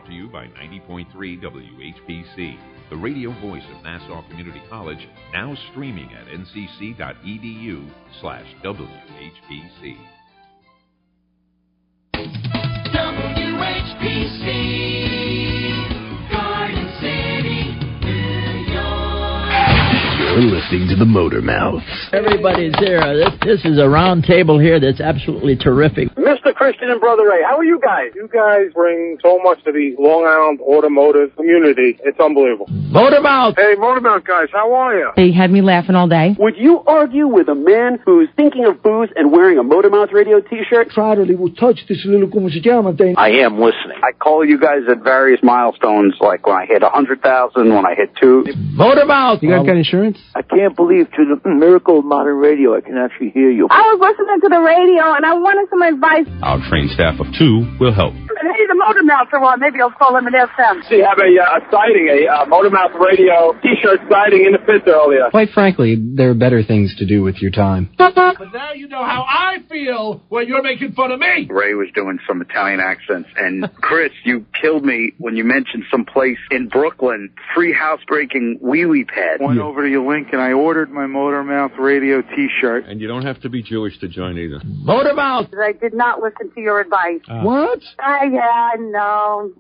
Brought to you by 90.3 WHPC, the radio voice of Nassau Community College, now streaming at ncc.edu/WHPC. WHPC, Garden City, New York. You're listening to the Motor Mouth. Everybody's here. This is a round table here that's absolutely terrific. Mr. Christian and Brother Ray, how are you guys? You guys bring so much to the Long Island automotive community. It's unbelievable. Motor Mouth! Hey, Motor Mouth guys, how are you? They had me laughing all day. Would you argue with a man who's thinking of booze and wearing a Motor Mouth Radio t-shirt? I am listening. I call you guys at various milestones, like when I hit 100,000, when I hit 2. Motor Mouth! You guys got insurance? I can't believe through the miracle of modern radio I can actually hear you. I was listening to the radio and I wanted some advice. Our trained staff of 2 will help. Hey, the Motor Mouth for one. Maybe I'll call him an FM. See, have a sighting, a Motor Mouth Radio t-shirt sighting in the pits earlier. Quite frankly, there are better things to do with your time. But now you know how I feel when you're making fun of me. Ray was doing some Italian accents, and Chris, you killed me when you mentioned some place in Brooklyn, free housebreaking wee-wee pad. Went over to your link and I ordered my Motor Mouth Radio t-shirt. And you don't have to be Jewish to join either. Motor Mouth! I did not listen to your advice. What? Yeah, I know.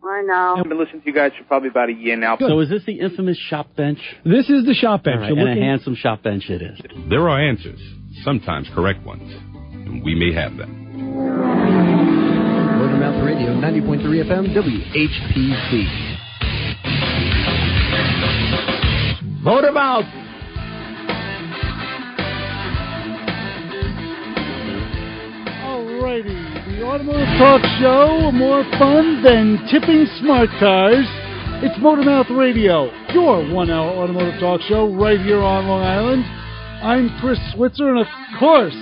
I've been listening to you guys for probably about a year now. So is this the infamous shop bench? This is the shop bench. Right, and a handsome shop bench it is. There are answers, sometimes correct ones, and we may have them. Motor Mouth Radio, 90.3 FM, WHPC. Motor Mouth! Alrighty, the Automotive Talk Show, more fun than tipping smart cars. It's Motor Mouth Radio, your 1-hour automotive talk show right here on Long Island. I'm Chris Switzer, and of course,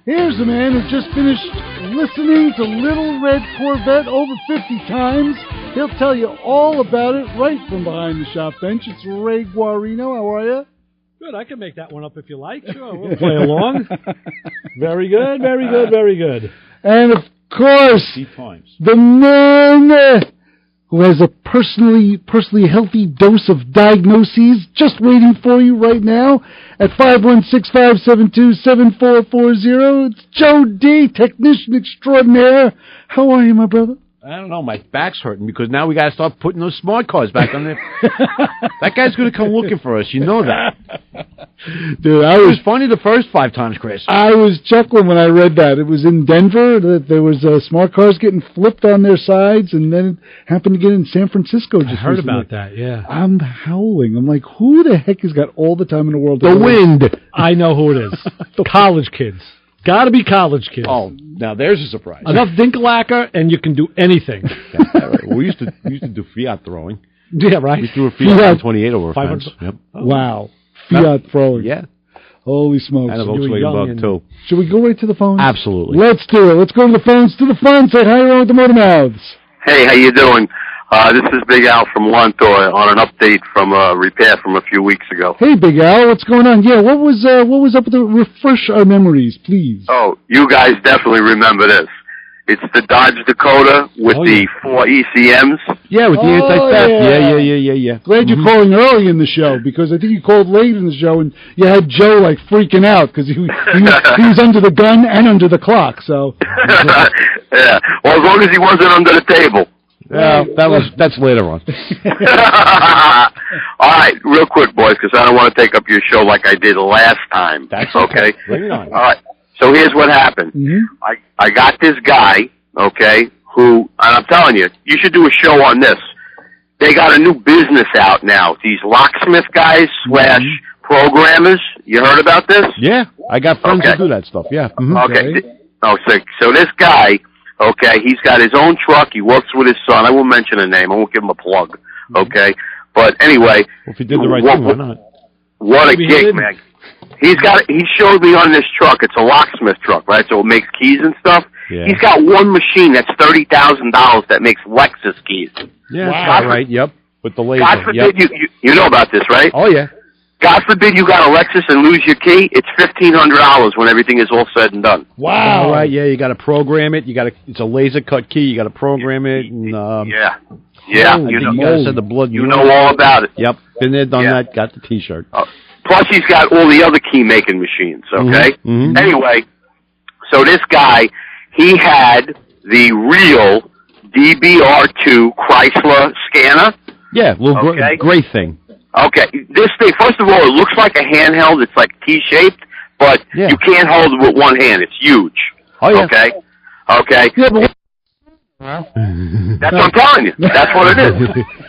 here's a man who just finished listening to Little Red Corvette over 50 times. He'll tell you all about it right from behind the shop bench. It's Ray Guarino. How are you? Good. I can make that one up if you like. Sure, we'll play along. Very good, very good, very good. And of course, the man who has a personally healthy dose of diagnoses just waiting for you right now at 516-572-7440. It's Joe D, technician extraordinaire. How are you, my brother? I don't know. My back's hurting because now we got to start putting those smart cars back on there. That guy's going to come looking for us. You know that. Dude, it was funny the first 5 times, Chris. I was chuckling when I read that. It was in Denver that there was smart cars getting flipped on their sides, and then it happened to get in San Francisco. I heard about that, yeah. I'm howling. I'm like, who the heck has got all the time in the world? The wind. I know who it is. College kids. Got to be college kids. Oh, now there's a surprise. Enough Dinkelacke, and you can do anything. Right. We used to do Fiat throwing. Yeah, right. We threw a Fiat 28 over a fence. Yep. Oh. Wow. Fiat throwing. Yeah. Holy smokes. And a Volkswagen Bug, too. Should we go right to the phone? Absolutely. Let's do it. Let's go to the phones. To the phone. Say hi with the Motor Mouths. Hey, how you doing? This is Big Al from Wantor on an update from a repair from a few weeks ago. Hey, Big Al, what's going on? Yeah, what was up with the refresh our memories, please? Oh, you guys definitely remember this. It's the Dodge Dakota with the 4 ECMs. Yeah, with the anti-theft. Yeah. Glad you're calling early in the show, because I think you called late in the show and you had Joe like freaking out because he was under the gun and under the clock. So yeah, well, as long as he wasn't under the table. Yeah, that's later on. All right, real quick, boys, because I don't want to take up your show like I did last time. That's okay. Bring it on. All right. So here's what happened. Mm-hmm. I got this guy, okay, who, and I'm telling you, you should do a show on this. They got a new business out now. These locksmith guys / programmers. You heard about this? Yeah, I got friends who do that stuff. Yeah. Mm-hmm. Okay. So this guy. Okay, he's got his own truck. He works with his son. I won't mention a name. I won't give him a plug. Okay, but anyway. Well, if he did the right thing, why not? What a gig, man! He showed me on this truck. It's a locksmith truck, right? So it makes keys and stuff. Yeah. He's got one machine that's $30,000 that makes Lexus keys. Yeah, wow. Right. Yep. With the laser. God forbid you know about this, right? Oh yeah. God forbid you got a Lexus and lose your key. It's $1,500 when everything is all said and done. Wow! All right, yeah, you got to program it. It's a laser cut key. You got to program it. And, yeah. Yeah, you gotta send the blood. You know all about it. Yep, been there, done that. Got the T-shirt. Plus, he's got all the other key making machines. Okay. Mm-hmm. Anyway, so this guy, he had the real DBR2 Chrysler scanner. Yeah, little great thing. Okay, this thing, first of all, it looks like a handheld. It's like T-shaped, but you can't hold it with one hand. It's huge. Oh, yeah. Okay? Okay? Yeah, but that's what I'm telling you. That's what it is.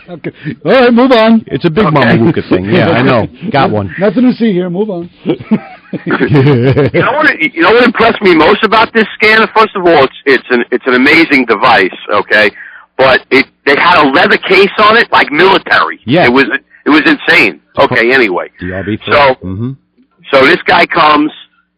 Okay. All right, move on. It's a big Mama Luca thing. Yeah, I know. Got one. Nothing to see here. Move on. You know what impressed me most about this scanner? First of all, it's an amazing device, okay? But they had a leather case on it, like military. Yeah. It was insane. Okay, anyway. So this guy comes,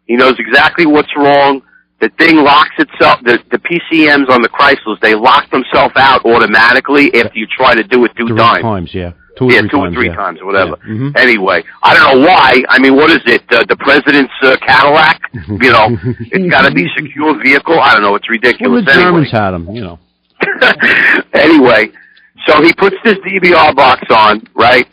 he knows exactly what's wrong. The thing locks itself, the PCMs on the Chryslers, they lock themselves out automatically after you try to do it two times. Yeah. Two or three times, or whatever. Yeah. Mm-hmm. Anyway, I don't know why. I mean, what is it? The president's Cadillac? You know, it's got to be a secure vehicle. I don't know. It's ridiculous. Well, the Germans had them, you know. Anyway, so he puts this DVR box on, right?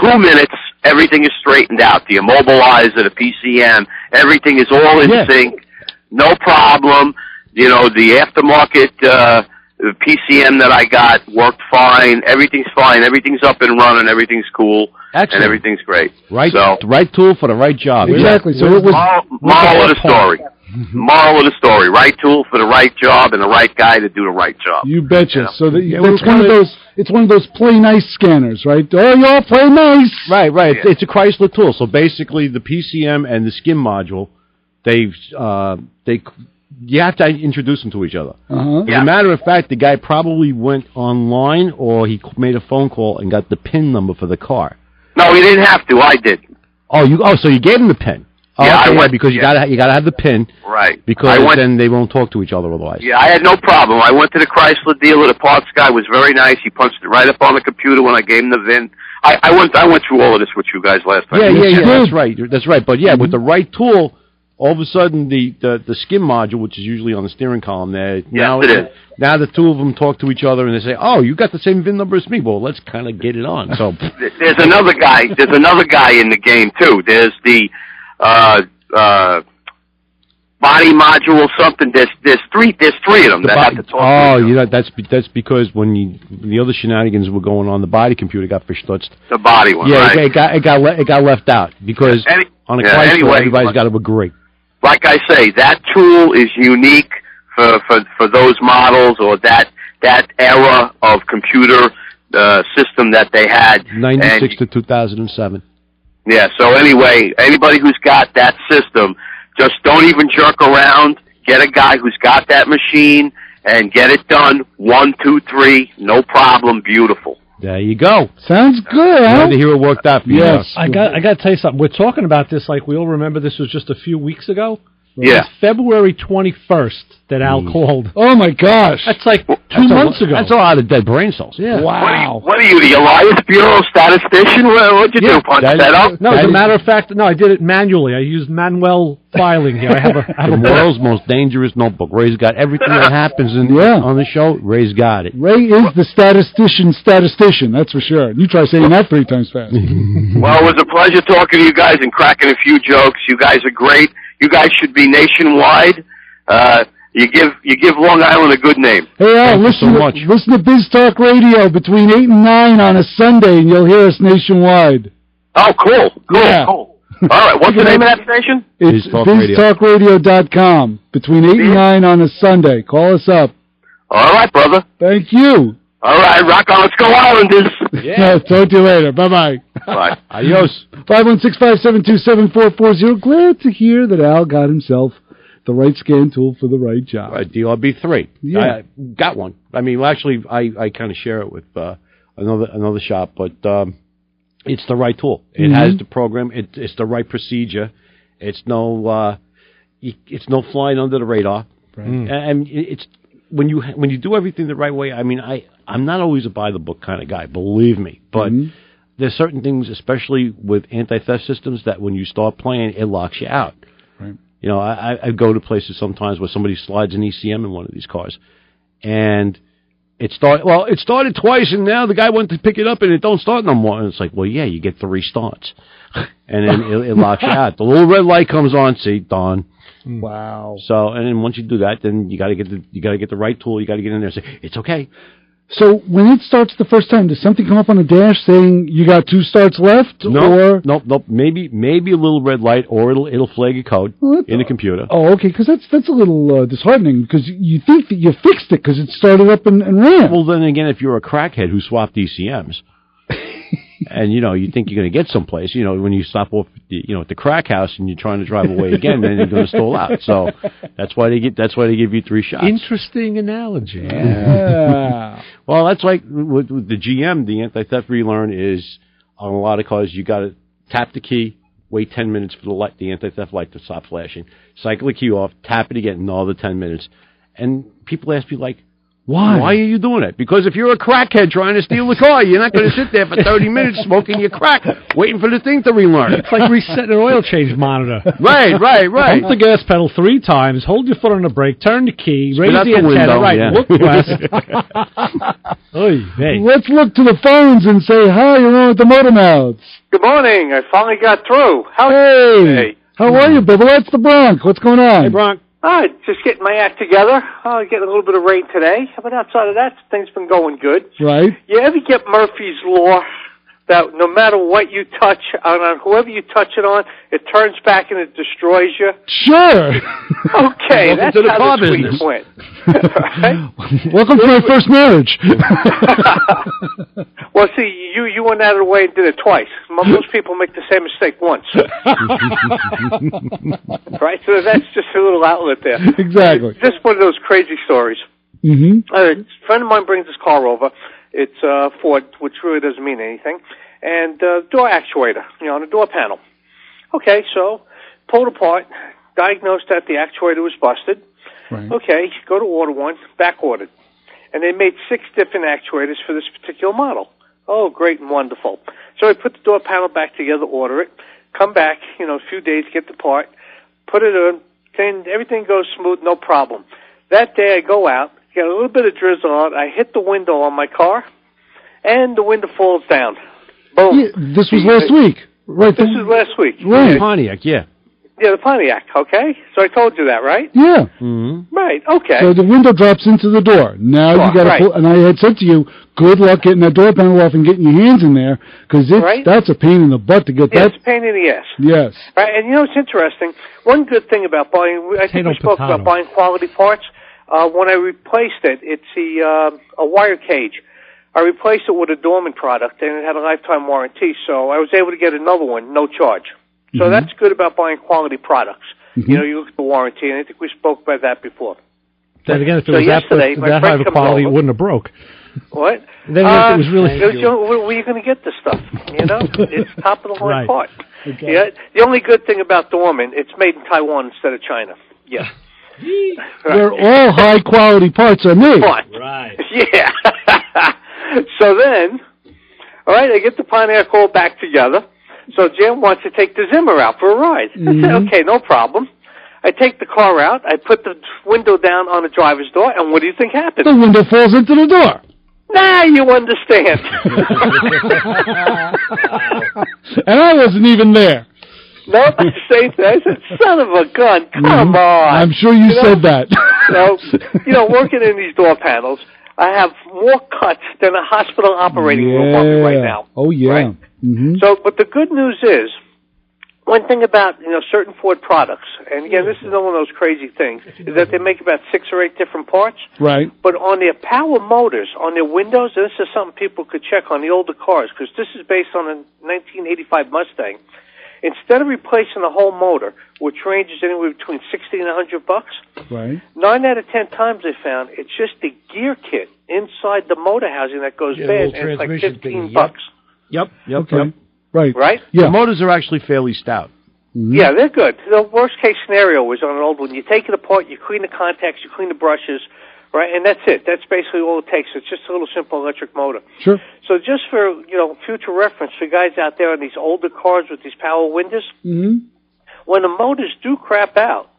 2 minutes, everything is straightened out. The immobilizer, the PCM, everything is all in sync. No problem. You know, the aftermarket the PCM that I got worked fine. Everything's fine. Everything's up and running. Everything's cool. Excellent. And everything's great. Right, the right tool for the right job. Exactly. So it was moral of the story. Moral of the story: right tool for the right job and the right guy to do the right job. You betcha. So that's one of those. It's one of those play nice scanners, right? Oh, y'all play nice. Right. Yeah. It's a Chrysler tool. So basically, the PCM and the skim module, you have to introduce them to each other. As a matter of fact, the guy probably went online or he made a phone call and got the PIN number for the car. No, he didn't have to. I did. So you gave him the PIN. Because you gotta have the PIN. Right. Because then they won't talk to each other otherwise. Yeah, I had no problem. I went to the Chrysler dealer. The parts guy was very nice. He punched it right up on the computer when I gave him the VIN. I went through all of this with you guys last time. Yeah. That's right. But with the right tool, all of a sudden the skim module, which is usually on the steering column there, now the two of them talk to each other and they say, "Oh, you got the same VIN number as me. Well, let's kind of get it on." So there's another guy in the game too. There's the body module or something. There's three of them that have to talk to each other. That's because when the other shenanigans were going on, the body computer got verstutzt. The body one, right? it got left out because on a Chrysler, everybody's got to agree. Like I say, that tool is unique for those models or that era of computer system that they had. 96 to 2007. Yeah, so anyway, anybody who's got that system, just don't even jerk around. Get a guy who's got that machine and get it done. 1, 2, 3, no problem, beautiful. There you go. Sounds good. Glad to hear it worked out for you. Yes. I got to tell you something. We're talking about this like we all remember this was just a few weeks ago. Yeah. It's February 21st that Al called. Oh, my gosh. That's like 2 months ago. That's a lot of dead brain cells. Yeah. Wow. What are you, the Elias Bureau statistician? What'd you do, punch that up? No, as a matter of fact, I did it manually. I used manual filing here. I have the world's most dangerous notebook. Ray's got everything that happens on the show. Ray's got it. Ray is the statistician, that's for sure. You try saying that 3 times fast. Well, it was a pleasure talking to you guys and cracking a few jokes. You guys are great. You guys should be nationwide. You give Long Island a good name. Hey, Al, listen to Biz Talk Radio between 8 and 9 on a Sunday, and you'll hear us nationwide. Oh, cool. Yeah. Cool. All right, what's the name of that station? It's BizTalkRadio.com. Between 8 and 9 on a Sunday. Call us up. All right, brother. Thank you. All right, rock on. Let's go Islanders. Yeah. Talk to you later. Bye-bye. Bye. Adios. 516-572-7440. Glad to hear that Al got himself the right scan tool for the right job. DRB3. Yeah. I got one. I mean, actually, I kind of share it with another shop, but it's the right tool. It has the program. It's the right procedure. It's no flying under the radar. Right. And it's when you do everything the right way. I mean, I'm not always a by the book kind of guy, believe me, but there's certain things, especially with anti-theft systems, that when you start playing, it locks you out. Right. You know, I go to places sometimes where somebody slides an ECM in one of these cars, and It started twice, and now the guy went to pick it up, and it don't start no more. And it's like, well, yeah, you get 3 starts, and then it locks you out. The little red light comes on. See, done. Wow. So, and then once you do that, then you got to get the right tool. You got to get in there and say, it's okay. So when it starts the first time, does something come up on the dash saying you got 2 starts left? Nope. Maybe a little red light, or it'll flag a code in the computer. Oh, okay, because that's a little disheartening, because you think that you fixed it because it started up and ran. Well, then again, if you're a crackhead who swapped ECMs, and you think you're going to get someplace, when you stop off, at the crack house and you're trying to drive away again, then you're going to stall out. So that's why they give you 3 shots. Interesting analogy. Yeah. Well, that's like with the GM, the anti-theft relearn is on a lot of cars. You got to tap the key, wait 10 minutes for the anti-theft light to stop flashing, cycle the key off, tap it again, another 10 minutes, and people ask me like, why? Why are you doing it? Because if you're a crackhead trying to steal the car, you're not going to sit there for 30 minutes smoking your crack, waiting for the thing to relearn. It's like resetting an oil change monitor. Right. Pump the gas pedal 3 times, hold your foot on the brake, turn the key, raise the antenna, look west. Let's look to the phones and say hi, you're on with the Motormouths. Good morning. I finally got through. Hey. How are you, Bibble? That's the Bronc. What's going on? Hey, Bronc. Just getting my act together. Getting a little bit of rain today. But outside of that, things been going good. Right. You ever get Murphy's Law that no matter what you touch, on whoever you touch it on, it turns back and it destroys you? Sure. Okay, that's to the how car this week business. went. Right? Welcome to my first marriage. Well, see, you went out of the way and did it twice. Most people make the same mistake once. Right? So that's just a little outlet there. Exactly. It's just one of those crazy stories. Mm-hmm. A friend of mine brings his car over. It's a Ford, which really doesn't mean anything. And door actuator, on the door panel. Okay, so pulled apart, diagnosed that the actuator was busted. Right. Okay, go to order one, back ordered. And they made 6 different actuators for this particular model. Oh, great and wonderful. So I put the door panel back together, order it, come back, a few days, get the part, put it on, then everything goes smooth, no problem. That day I go out, get a little bit of drizzle on, I hit the window on my car, and the window falls down. Boom. Yeah, this was last week. Right. This was last week. Right. Pontiac, yeah. Yeah, the Pontiac, okay? So I told you that, right? Yeah. Mm-hmm. Right, okay. So the window drops into the door. Now you got to pull, and I had said to you, good luck getting that door panel off and getting your hands in there, because that's a pain in the butt to get that. It's a pain in the ass. Yes. Right, and it's interesting. One good thing about buying, I think we spoke about buying quality parts. When I replaced it, it's a wire cage. I replaced it with a Dorman product, and it had a lifetime warranty, so I was able to get another one, no charge. So that's good about buying quality products. Mm-hmm. You look at the warranty, and I think we spoke about that before. Then again, if it So was yesterday, my that high of friend a comes quality, it over. wouldn't have broke. What? Then it was really... Where are you going to get this stuff? It's top of the line Right. part. Okay. Yeah. The only good thing about Dorman, it's made in Taiwan instead of China. Yeah. They're all high quality parts are made. Right. Yeah. So then, all right, I get the Pontiac all back together. So Jim wants to take the Zimmer out for a ride. I said, okay, no problem. I take the car out. I put the window down on the driver's door, and what do you think happened? The window falls into the door. Now you understand. And I wasn't even there. Nope, same thing. I said, son of a gun, come on. I'm sure you said that. So, working in these door panels, I have more cuts than a hospital operating room on me right now. Oh, yeah. Right? Mm-hmm. So, but the good news is, one thing about, certain Ford products, and again, this is one of those crazy things, is that they make about 6 or 8 different parts. Right. But on their power motors, on their windows, and this is something people could check on the older cars, because this is based on a 1985 Mustang. Instead of replacing the whole motor, which ranges anywhere between $60 and $100, right. 9 out of 10 times I found it's just the gear kit inside the motor housing that goes bad, and it's like $15. Yep. Okay. Right. Right? Yeah. The motors are actually fairly stout. Mm-hmm. Yeah, they're good. The worst case scenario was on an old one. You take it apart, you clean the contacts, you clean the brushes, right? And that's it. That's basically all it takes. It's just a little simple electric motor. Sure. So just for, future reference for guys out there on these older cars with these power windows, when the motors do crap out,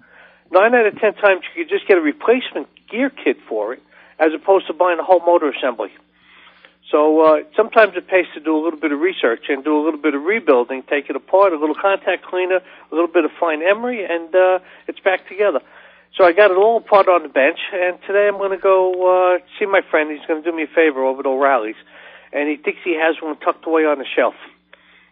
9 out of 10 times you could just get a replacement gear kit for it, as opposed to buying a whole motor assembly. So sometimes it pays to do a little bit of research and do a little bit of rebuilding, take it apart, a little contact cleaner, a little bit of fine emery, and it's back together. So I got it all apart on the bench, and today I'm going to go see my friend. He's going to do me a favor over at O'Reilly's, and he thinks he has one tucked away on the shelf.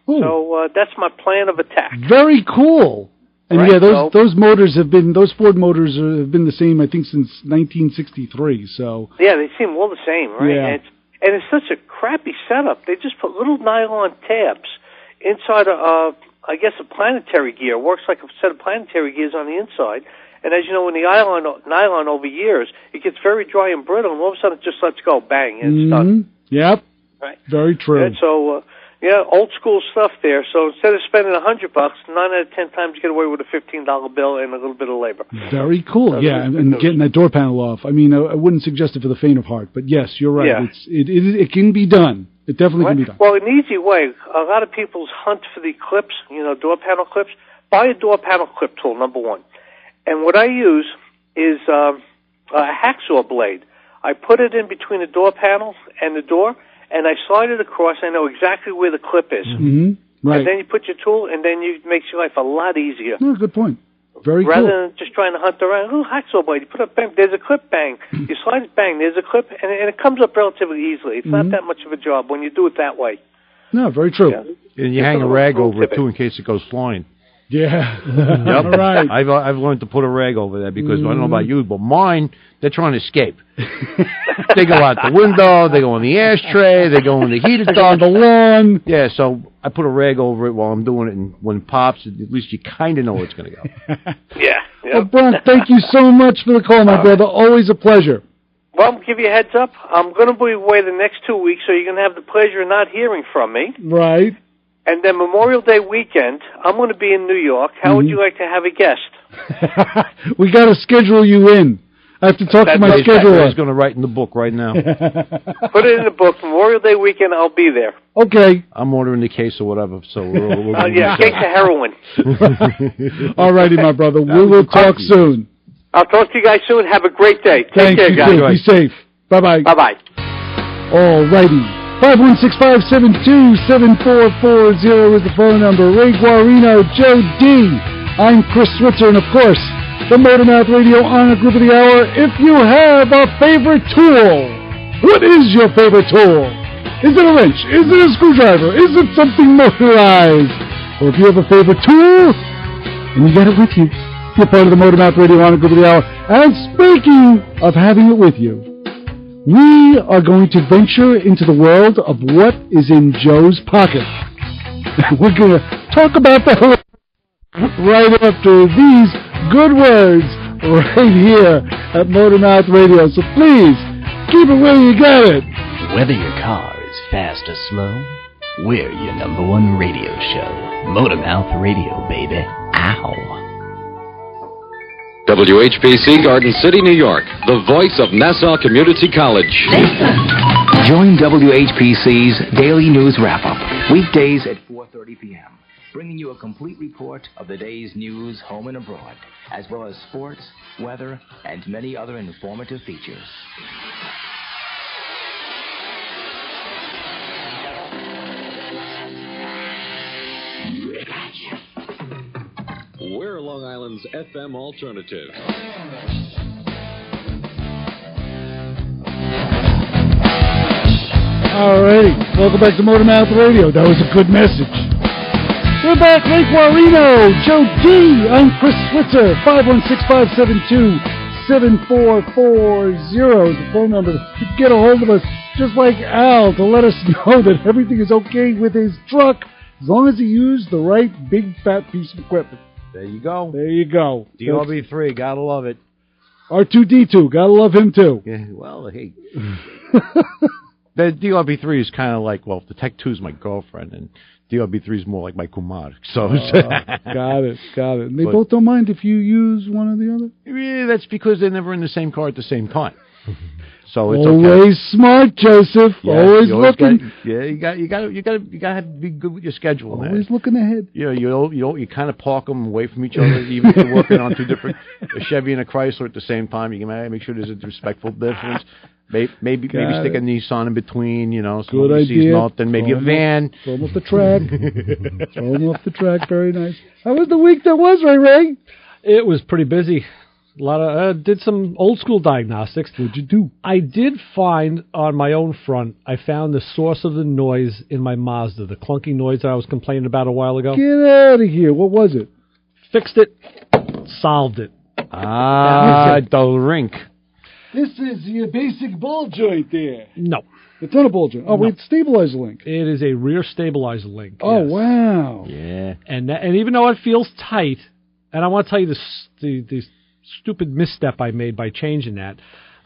Ooh. So that's my plan of attack. Very cool. And Right, yeah, so- those Ford motors have been the same, I think, since 1963. So Yeah, they seem all the same, right? Yeah. And it's such a crappy setup. They just put little nylon tabs inside I guess a planetary gear. It works like a set of planetary gears on the inside. And as you know, when the nylon over years, it gets very dry and brittle, and all of a sudden it just lets go, bang, and it's done. Yep. Right. Very true. And so, old school stuff there. So instead of spending $100, 9 out of 10 times you get away with a $15 bill and a little bit of labor. Very cool. So Yeah, and getting that door panel off. I mean, I wouldn't suggest it for the faint of heart, but yes, you're right. Yeah. It can be done. It definitely can be done. Well, an easy way, a lot of people's hunt for the clips, door panel clips. Buy a door panel clip tool, number one. And what I use is a hacksaw blade. I put it in between the door panel and the door, and I slide it across. I know exactly where the clip is. Mm-hmm. Right. And then you put your tool, and then it makes your life a lot easier. Oh, good point. Very Rather cool. than just trying to hunt around, hacksaw blade, you put up, bang, there's a clip, bang. You slide it, bang, there's a clip, and it comes up relatively easily. It's not that much of a job when you do it that way. No, very true. Yeah. And you hang a rag over it, too, in case it goes flying. Yeah. Yep. All right. I've learned to put a rag over there because I don't know about you, but mine, they're trying to escape. They go out the window, they go in the ashtray, they go in the heated on the lawn. Yeah, so I put a rag over it while I'm doing it, and when it pops, at least you kind of know where it's going to go. Yeah. Well, Bronk, thank you so much for the call, my brother. Always a pleasure. Well, I'll give you a heads up. I'm going to be away the next 2 weeks, so you're going to have the pleasure of not hearing from me. Right. And then Memorial Day weekend, I'm going to be in New York. How would you like to have a guest? We got to schedule you in. I have to talk to my scheduler. He's going to write in the book right now. Put it in the book. Memorial Day weekend, I'll be there. Okay. I'm ordering the case or whatever, so we'll case of heroin. All righty, my brother. We will talk soon. I'll talk to you guys soon. Have a great day. Take Thanks, care, you guys. too. Be safe. Bye-bye. Bye-bye. All righty. 516-572-7440 is the phone number. Ray Guarino, Joe D. I'm Chris Switzer, and of course, the Motormouth Radio Honor Group of the Hour. If you have a favorite tool, what is your favorite tool? Is it a wrench? Is it a screwdriver? Is it something motorized? Or if you have a favorite tool, and you got it with you, you're part of the Motormouth Radio Honor Group of the Hour. And speaking of having it with you, we are going to venture into the world of what is in Joe's pocket. We're going to talk about that right after these good words right here at Motormouth Radio. So please, keep it where you got it. Whether your car is fast or slow, we're your number one radio show. Motormouth Radio, baby. Ow. WHPC, Garden City, New York, the voice of Nassau Community College. Join WHPC's Daily News Wrap-Up, weekdays at 4:30 p.m., bringing you a complete report of the day's news home and abroad, as well as sports, weather, and many other informative features. We're Long Island's FM alternative. Alrighty, welcome back to Motormouth Radio. That was a good message. We're back, Ray Guarino, Joe D. I'm Chris Switzer, 516-572-7440 is the phone number to get a hold of us, just like Al, to let us know that everything is okay with his truck, as long as he used the right big fat piece of equipment. There you go. There you go. DRB3, gotta love it. R2-D2, gotta love him too. Yeah, well, hey. The DRB3 is kind of like, well, the Tech 2 is my girlfriend, and DRB3 is more like my kumar. So got it. And they both don't mind if you use one or the other? Yeah, that's because they're never in the same car at the same time. So it's always okay. Smart, Joseph. Yeah, always looking. You gotta be good with your schedule. Always looking ahead. Yeah, you kind of park them away from each other, even if you're working on two different, a Chevy and a Chrysler at the same time. You can make sure there's a respectful difference. Maybe stick a Nissan in between, so Good nobody sees idea. nothing. Maybe a van. Throw them off the track. Throw them off the track. Very nice. How was the week that was, Ray? It was pretty busy. A lot of did some old school diagnostics. What'd you do? I did find on my own front. I found the source of the noise in my Mazda, the clunky noise that I was complaining about a while ago. Get out of here. What was it? Fixed it. Solved it. The rink. This is your basic ball joint there. No. It's not a ball joint. Oh, No. wait, stabilizer link. It is a rear stabilizer link. Oh, yes. wow. Yeah. And even though it feels tight, and I want to tell you the stupid misstep I made by changing that.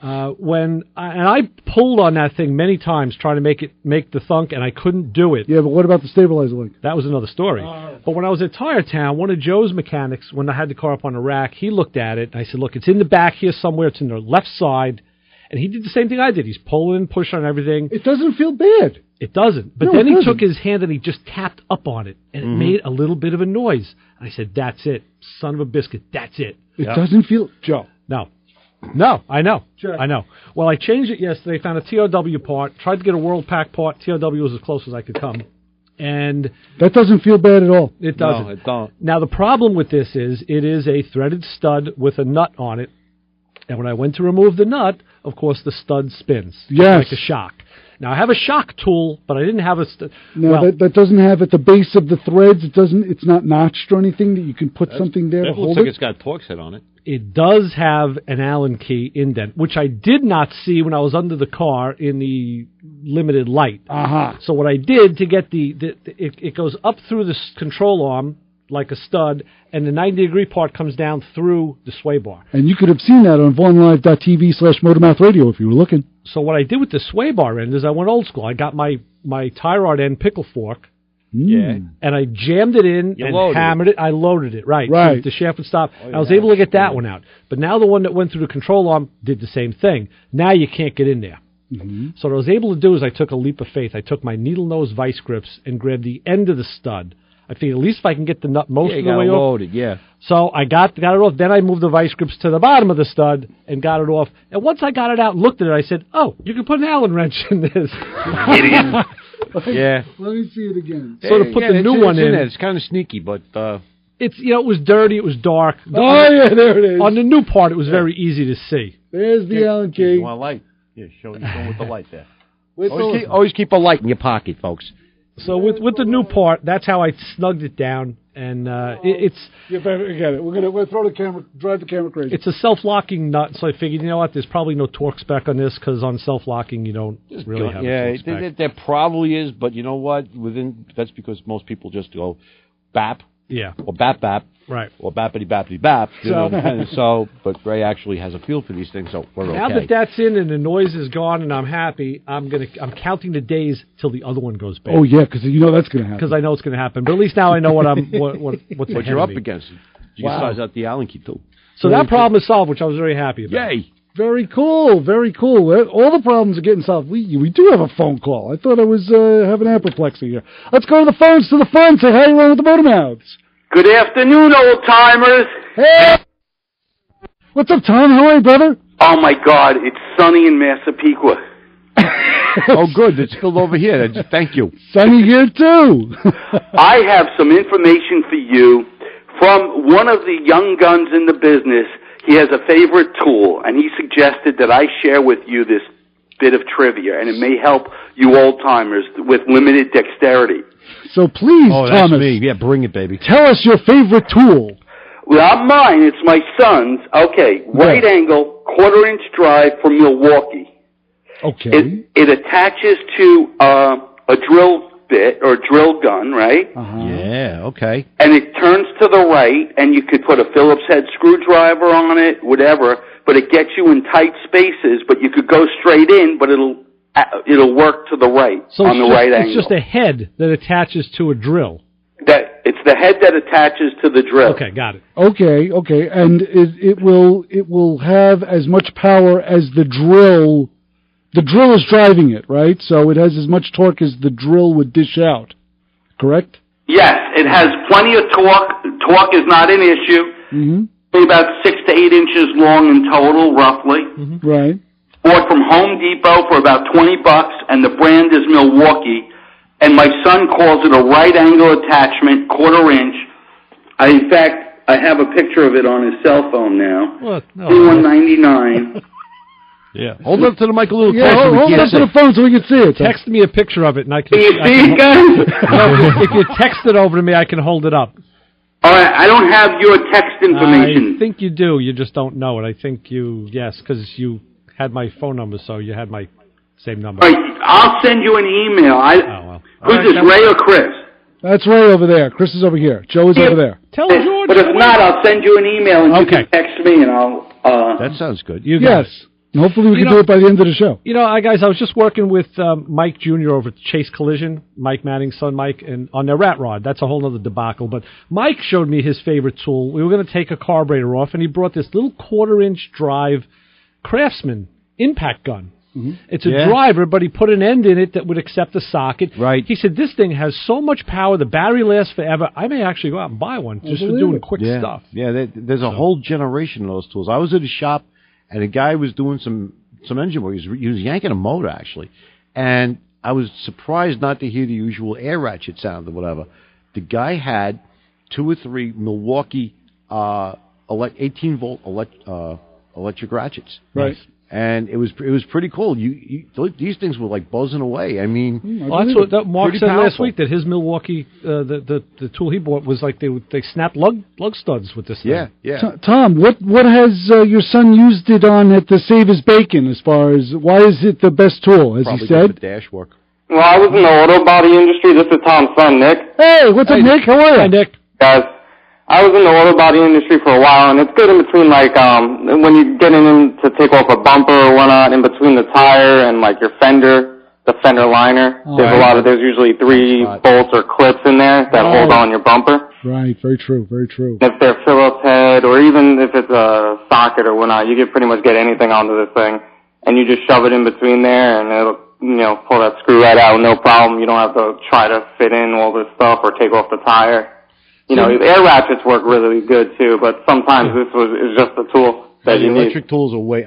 I pulled on that thing many times trying to make the thunk, and I couldn't do it. Yeah, but what about the stabilizer link? That was another story. But when I was at Tire Town, one of Joe's mechanics, when I had the car up on the rack, he looked at it, and I said, look, it's in the back here somewhere. It's in the left side. And he did the same thing I did. He's pulling, pushing on everything. It doesn't feel bad. It doesn't. But No, then it he doesn't. took his hand and he just tapped up on it, and it made a little bit of a noise. And I said, that's it. Son of a biscuit. That's it. It doesn't feel... Joe. No, I know. Check. I know. Well, I changed it yesterday, found a TRW part, tried to get a World Pack part. TRW was as close as I could come. And That doesn't feel bad at all. it doesn't. No, it don't. Now, the problem with this is it is a threaded stud with a nut on it. And when I went to remove the nut, of course, the stud spins. Yes. Like a shock. Now, I have a shock tool, but I didn't have a... No, that doesn't have at the base of the threads. It's not notched or anything that you can put something there to That hold looks like it. it's got a Torx head on it. It does have an Allen key indent, which I did not see when I was under the car in the limited light. Uh-huh. So what I did to get it goes up through the control arm like a stud, and the 90-degree part comes down through the sway bar. And you could have seen that on VaughnLive.tv/motormouthradio if you were looking. So what I did with the sway bar end is I went old school. I got my tie rod end pickle fork, Yeah. and I jammed it in You and loaded hammered it. I loaded it, right. Right. So the shaft would stop. I was able to get that one out. But now the one that went through the control arm did the same thing. Now you can't get in there. So what I was able to do is I took a leap of faith. I took my needle nose vice grips and grabbed the end of the stud. I figured at least if I can get the nut most of the way off. Loaded, yeah. So I got it off. Then I moved the vice grips to the bottom of the stud and got it off. And once I got it out and looked at it, I said, oh, you can put an Allen wrench in this. Idiot. Yeah. Let me see it again. So to put the new one in. It's kind of sneaky, but... It's, it was dirty. It was dark. Oh, yeah, there it is. On the new part, it was very easy to see. There's the Allen key. You want a light? Yeah, show with the light there. With Always keep a light in your pocket, folks. So with the new part, that's how I snugged it down, and it's... You better get it. We'll throw the camera, drive the camera crazy. It's a self-locking nut, so I figured, you know what, there's probably no torque spec on this, because on self-locking, you don't really have a torque spec. There probably is, but you know what? That's because most people just go bap, or bap, right, or bappity bap. But Ray actually has a feel for these things, so we're okay. Now that that's in and the noise is gone and I'm happy, I'm counting the days till the other one goes bad. Oh yeah, because you know that's going to happen. Because I know it's going to happen. But at least now I know what's what you're up against. You can size out the Allen key too. So that problem is solved, which I was very happy about. Yay! Very cool, very cool. All the problems are getting solved. We do have a phone call. I thought I was having apoplexy here. Let's go to the phones, to the phone. Say hi, you're on with the Motor Mouths. Good afternoon, old-timers. Hey! What's up, Tom? How are you, brother? Oh, my God, it's sunny in Massapequa. Oh, good. It's spilled over here. Thank you. Sunny here, too. I have some information for you from one of the young guns in the business. He has a favorite tool, and he suggested that I share with you this bit of trivia, and it may help you old-timers with limited dexterity. So please, Thomas. That's me. Yeah, bring it, baby. Tell us your favorite tool. Well, not mine. It's my son's. Okay, right angle, quarter-inch drive from Milwaukee. Okay. It attaches to a drill bit or drill gun, right? Yeah, okay. And it turns to the right, and you could put a Phillips head screwdriver on it, whatever, but it gets you in tight spaces, but you could go straight in, but it'll work to the right on the right angle. It's just a head that attaches to a drill. It's the head that attaches to the drill. Okay, got it. Okay, and it will have as much power as the drill. The drill is driving it, right? So it has as much torque as the drill would dish out. Correct? Yes, it has plenty of torque. Torque is not an issue. Mm-hmm. About 6 to 8 inches long in total, roughly. Mm-hmm. Right. bought from Home Depot for about $20, and the brand is Milwaukee. And my son calls it a right angle attachment, 1/4 inch. In fact, I have a picture of it on his cell phone now. What? No. $21.99. Yeah. Hold it up to the mic a little Yeah, closer. hold it up to the phone so we can see it. Text me a picture of it, and I can. Can you see it, guys? No, if you text it over to me, I can hold it up. All right, I don't have your text information. I think you do. You just don't know it. I think yes, because you had my phone number, so you had my same number. All right, I'll send you an email. Who's right, this, Ray or Chris? That's Ray over there. Chris is over here. Joe is over there. Tell George. But if not, I'll send you an email and you can text me, and I'll. That sounds good. Yes. And hopefully we can do it by the end of the show. You know, guys, I was just working with Mike Jr. over at Chase Collision, Mike Manning's son Mike, and on their rat rod. That's a whole other debacle. But Mike showed me his favorite tool. We were going to take a carburetor off, and he brought this little 1/4 inch drive Craftsman impact gun. Mm-hmm. It's a driver, but he put an end in it that would accept a socket. Right. He said, this thing has so much power, the battery lasts forever. I may actually go out and buy one just for doing quick stuff. Yeah, there's a whole generation of those tools. I was at a shop, and a guy was doing some engine work. He was yanking a motor, actually. And I was surprised not to hear the usual air ratchet sound or whatever. The guy had 2 or 3 Milwaukee 18-volt electric ratchets. Right. And it was pretty cool. These things were like buzzing away. I mean, that's what Mark said last powerful. week, that his Milwaukee the tool he bought was like they snapped lug studs with this thing. Yeah. Tom, what has your son used it on at the Save His Bacon? As far as why is it the best tool? As Probably he said, the dash work. Well, I was in the auto body industry. This is Tom's son, Nick. Hey, what's up, Nick? How are you? Hi, Nick. Guys, I was in the auto body industry for a while, and it's good in between, like, when you're getting in to take off a bumper or whatnot, in between the tire and, like, your fender, the fender liner. There's usually 3 bolts or clips in there that hold on your bumper. Right, very true, very true. If they're Phillips head, or even if it's a socket or whatnot, you can pretty much get anything onto this thing, and you just shove it in between there, and it'll, pull that screw right out, no problem. You don't have to try to fit in all this stuff or take off the tire. Air ratchets work really good too, but sometimes this is just a tool that you need. Electric tools are way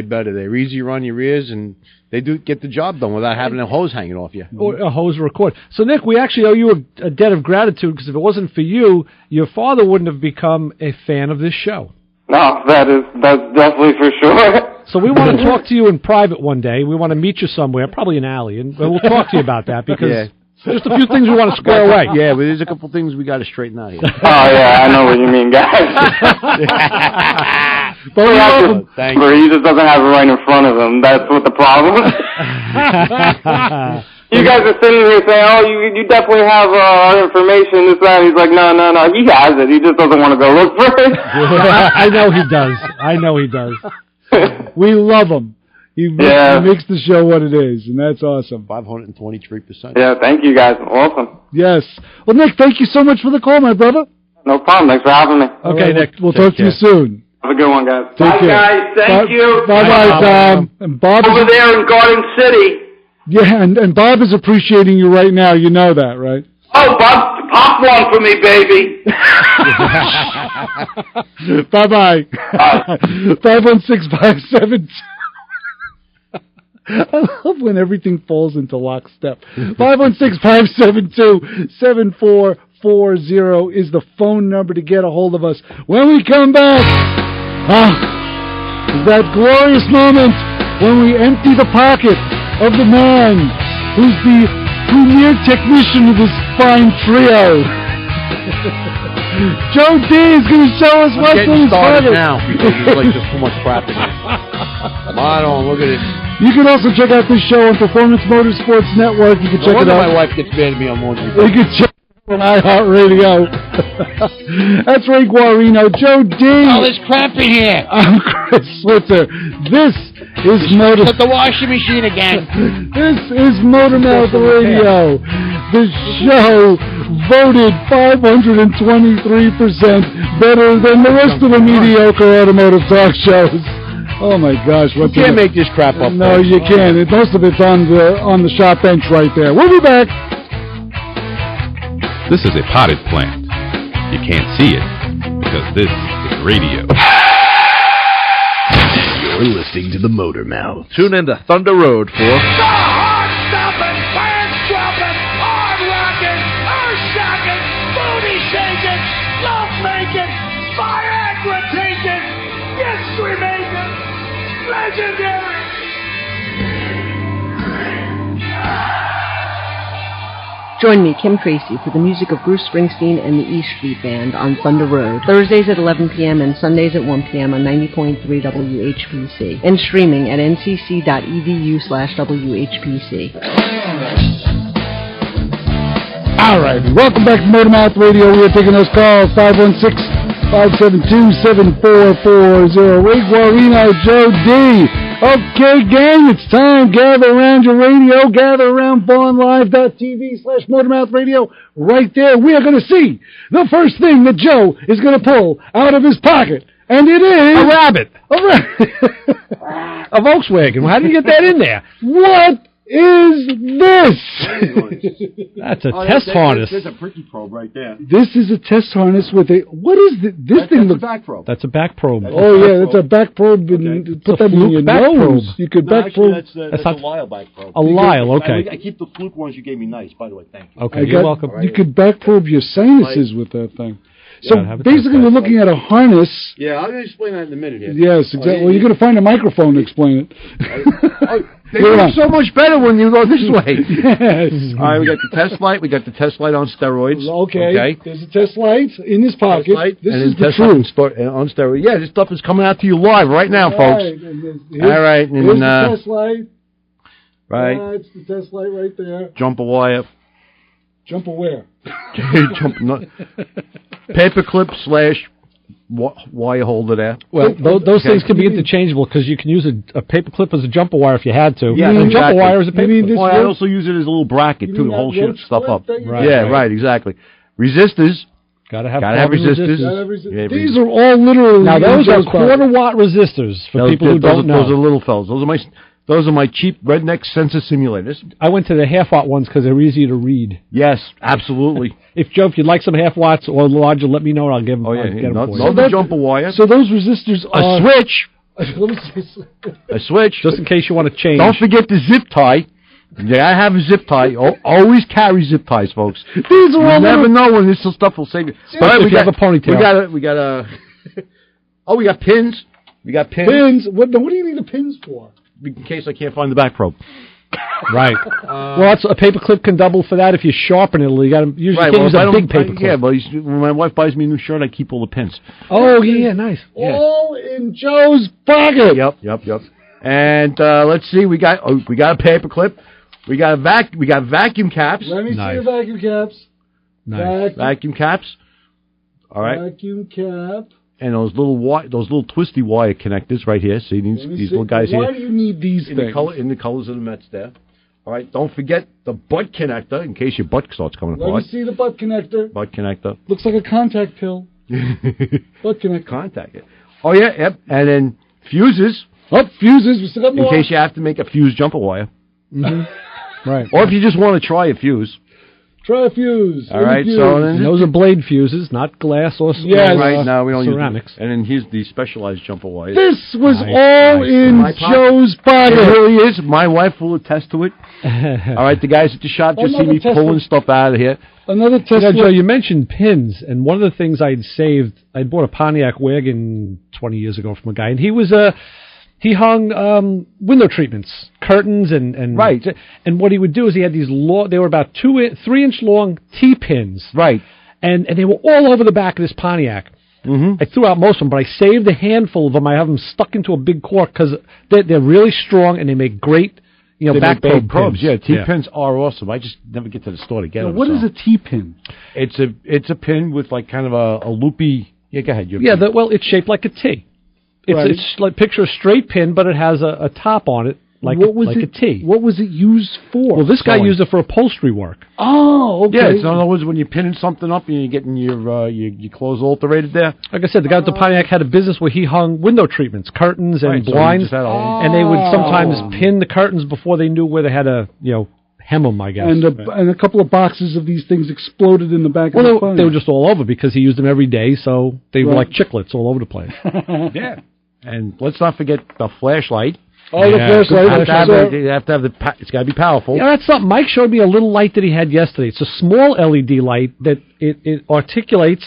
better. They're easier on your ears, and they do get the job done without having a hose hanging off you. Or a hose or a cord. So, Nick, we actually owe you a debt of gratitude, because if it wasn't for you, your father wouldn't have become a fan of this show. No, that's definitely for sure. So we want to talk to you in private one day. We want to meet you somewhere, probably an alley, and we'll talk to you about that, because just a few things we want to square away. Yeah, but there's a couple things we got to straighten out here. Oh, yeah, I know what you mean, guys. But he just doesn't have it right in front of him. That's what the problem is. You guys are sitting here saying, oh, you definitely have our information, this, that. He's like, no. He has it. He just doesn't want to go look for it. I know he does. We love him. He makes the show what it is, and that's awesome. 523%. Yeah, thank you guys. Awesome. Yes. Well, Nick, thank you so much for the call, my brother. No problem. Thanks for having me. Okay, Nick. We'll talk to you soon. Have a good one, guys. Take care. Guys. Thank you. Bye-bye, Tom. And Bob over there in Garden City. Yeah, and Bob is appreciating you right now. You know that, right? Oh, Bob, pop one for me, baby. Bye-bye. 516-572. I love when everything falls into lockstep. 516-572-7440 is the phone number to get a hold of us. When we come back, that glorious moment when we empty the pocket of the man who's the premier technician of this fine trio. Joe D is going to show us what's in his started now because there's like just too much crap in here. Come on, look at it. You can also check out this show on Performance Motorsports Network. You can check it out. My wife gets mad at me on laundry. You can check it on iHeartRadio. That's Ray Guarino, Joe D. Oh, there's crap in here. I'm Chris Switzer. This is Put the washing machine again. This is Motormouth Radio. The show voted 523% better than the rest of the mediocre automotive talk shows. Oh my gosh! You can't make this crap up. No, you can't. Most of it's on the shop bench right there. We'll be back. This is a potted plant. You can't see it because this is radio. You're listening to the Motor Mouth. Tune in to Thunder Road for Heart-stopping, pants-dropping, hard-rocking, earth-shocking, booty-shaking, love-making, Viagra-taking, history-making, legendary. Join me, Kim Tracy, for the music of Bruce Springsteen and the E Street Band on Thunder Road, Thursdays at 11 p.m. and Sundays at 1 p.m. on 90.3 WHPC, and streaming at ncc.edu/WHPC. All right, welcome back to Motor Mouth Radio. We are taking those calls, 516-572-7440. Guarino, Joe D. Okay, gang, it's time. Gather around your radio. Gather around VaughnLive.tv/MotorMouthRadio. Right there, we are going to see the first thing that Joe is going to pull out of his pocket. And it is... A rabbit. A Volkswagen. How did you get that in there? What is this? That's a test harness. There's a pricky probe right there. This is a test harness with a... What is this thing? That's a back probe. That's a back probe. That's a back probe. Okay. Put that in your nose. You could back probe. That's a Lyle back probe. A Lyle, okay. I keep the fluke ones you gave me nice, by the way. Thank you. Okay, you're welcome. You could back probe your sinuses with that thing. So basically, we're looking at a harness. Yeah, I'm going to explain that in a minute here. Yes, exactly. Well, you're going to find a microphone to explain it. They look so much better when you go this way. Yes. All right, we got the test light. We got the test light on steroids. Okay. There's a test light in his pocket. This is the truth. On steroids. Yeah, this stuff is coming out to you live right now, folks. All right. Here's the test light. Right. It's the test light right there. Jump a wire. Jump a where? Paperclip / wire holder there. Well, those things can be interchangeable because you can use a paper clip as a jumper wire if you had to. Yeah, and jumper wire as a paper clip. I also use it as a little bracket too to hold stuff up. Right, exactly. Resistors. Gotta have resistors. These are all literally... Now, those are quarter-watt resistors for people who don't know. Those are little fellas. Those are my cheap redneck sensor simulators. I went to the half-watt ones because they're easier to read. Yes, absolutely. If you'd like some half-watts or larger, let me know and I'll give them. No jumper wire. So those resistors are... A switch. A switch. Just in case you want to change. Don't forget the zip tie. Yeah, I have a zip tie. Always carry zip ties, folks. These are all... You never know when this stuff will save you. But if you have a ponytail. We got pins. We got pins. Pins? What do you need the pins for? In case I can't find the back probe. Right. Well, a paper clip can double for that. If you sharpen it, you got to use a big paper clip. Yeah, but when my wife buys me a new shirt, I keep all the pins. Oh, yeah, nice. All in Joe's pocket. Yep. And let's see, we got a paper clip. We got vacuum caps. Let me see the vacuum caps. Nice. Vacuum caps. All right. Vacuum cap. And those little twisty wire connectors right here. See these little guys here. Why do you need these things? In the colors of the Mets there. All right. Don't forget the butt connector in case your butt starts coming apart. Let me see the butt connector. Butt connector. Looks like a contact pill. Butt connector. Contact it. Oh yeah. Yep. And then fuses. Fuses. We still got more. In case you have to make a fuse jumper wire. Mm-hmm. Right. Or if you just want to try a fuse. Try a fuse. All right, so those are blade fuses, not glass or right now we don't ceramics. And then here's the specialized jumper wire. This was all in Joe's pocket. It really is. My wife will attest to it. All right, the guys at the shop just see me pulling stuff out of here. Another test. Joe, you mentioned pins, and one of the things I'd saved, I bought a Pontiac wagon 20 years ago from a guy, and he hung window treatments, curtains, and right. And what he would do is he had these they were about 3-inch long T-pins. Right. And they were all over the back of this Pontiac. Mm-hmm. I threw out most of them, but I saved a handful of them. I have them stuck into a big cork because they're really strong and they make great, back probes. Yeah, T-pins are awesome. I just never get to the store to get them. What is a T-pin? It's a pin with like kind of a loopy. Yeah, go ahead. It's shaped like a T. It's like picture a straight pin, but it has a top on it, like a T. What was it used for? Well, this guy used it for upholstery work. Oh, okay. Yeah, in other words, when you're pinning something up and you're getting your clothes alterated there. Like I said, the guy at the Pontiac had a business where he hung window treatments, curtains, and blinds, and they would sometimes pin the curtains before they knew where they had to, hem them, I guess. And a couple of boxes of these things exploded in the back of the Pontiac. They were just all over because he used them every day, so they were like chiclets all over the place. Yeah. And let's not forget the flashlight. Oh, the flashlight. You have to have it's got to be powerful. Yeah, that's something. Mike showed me a little light that he had yesterday. It's a small LED light that it articulates,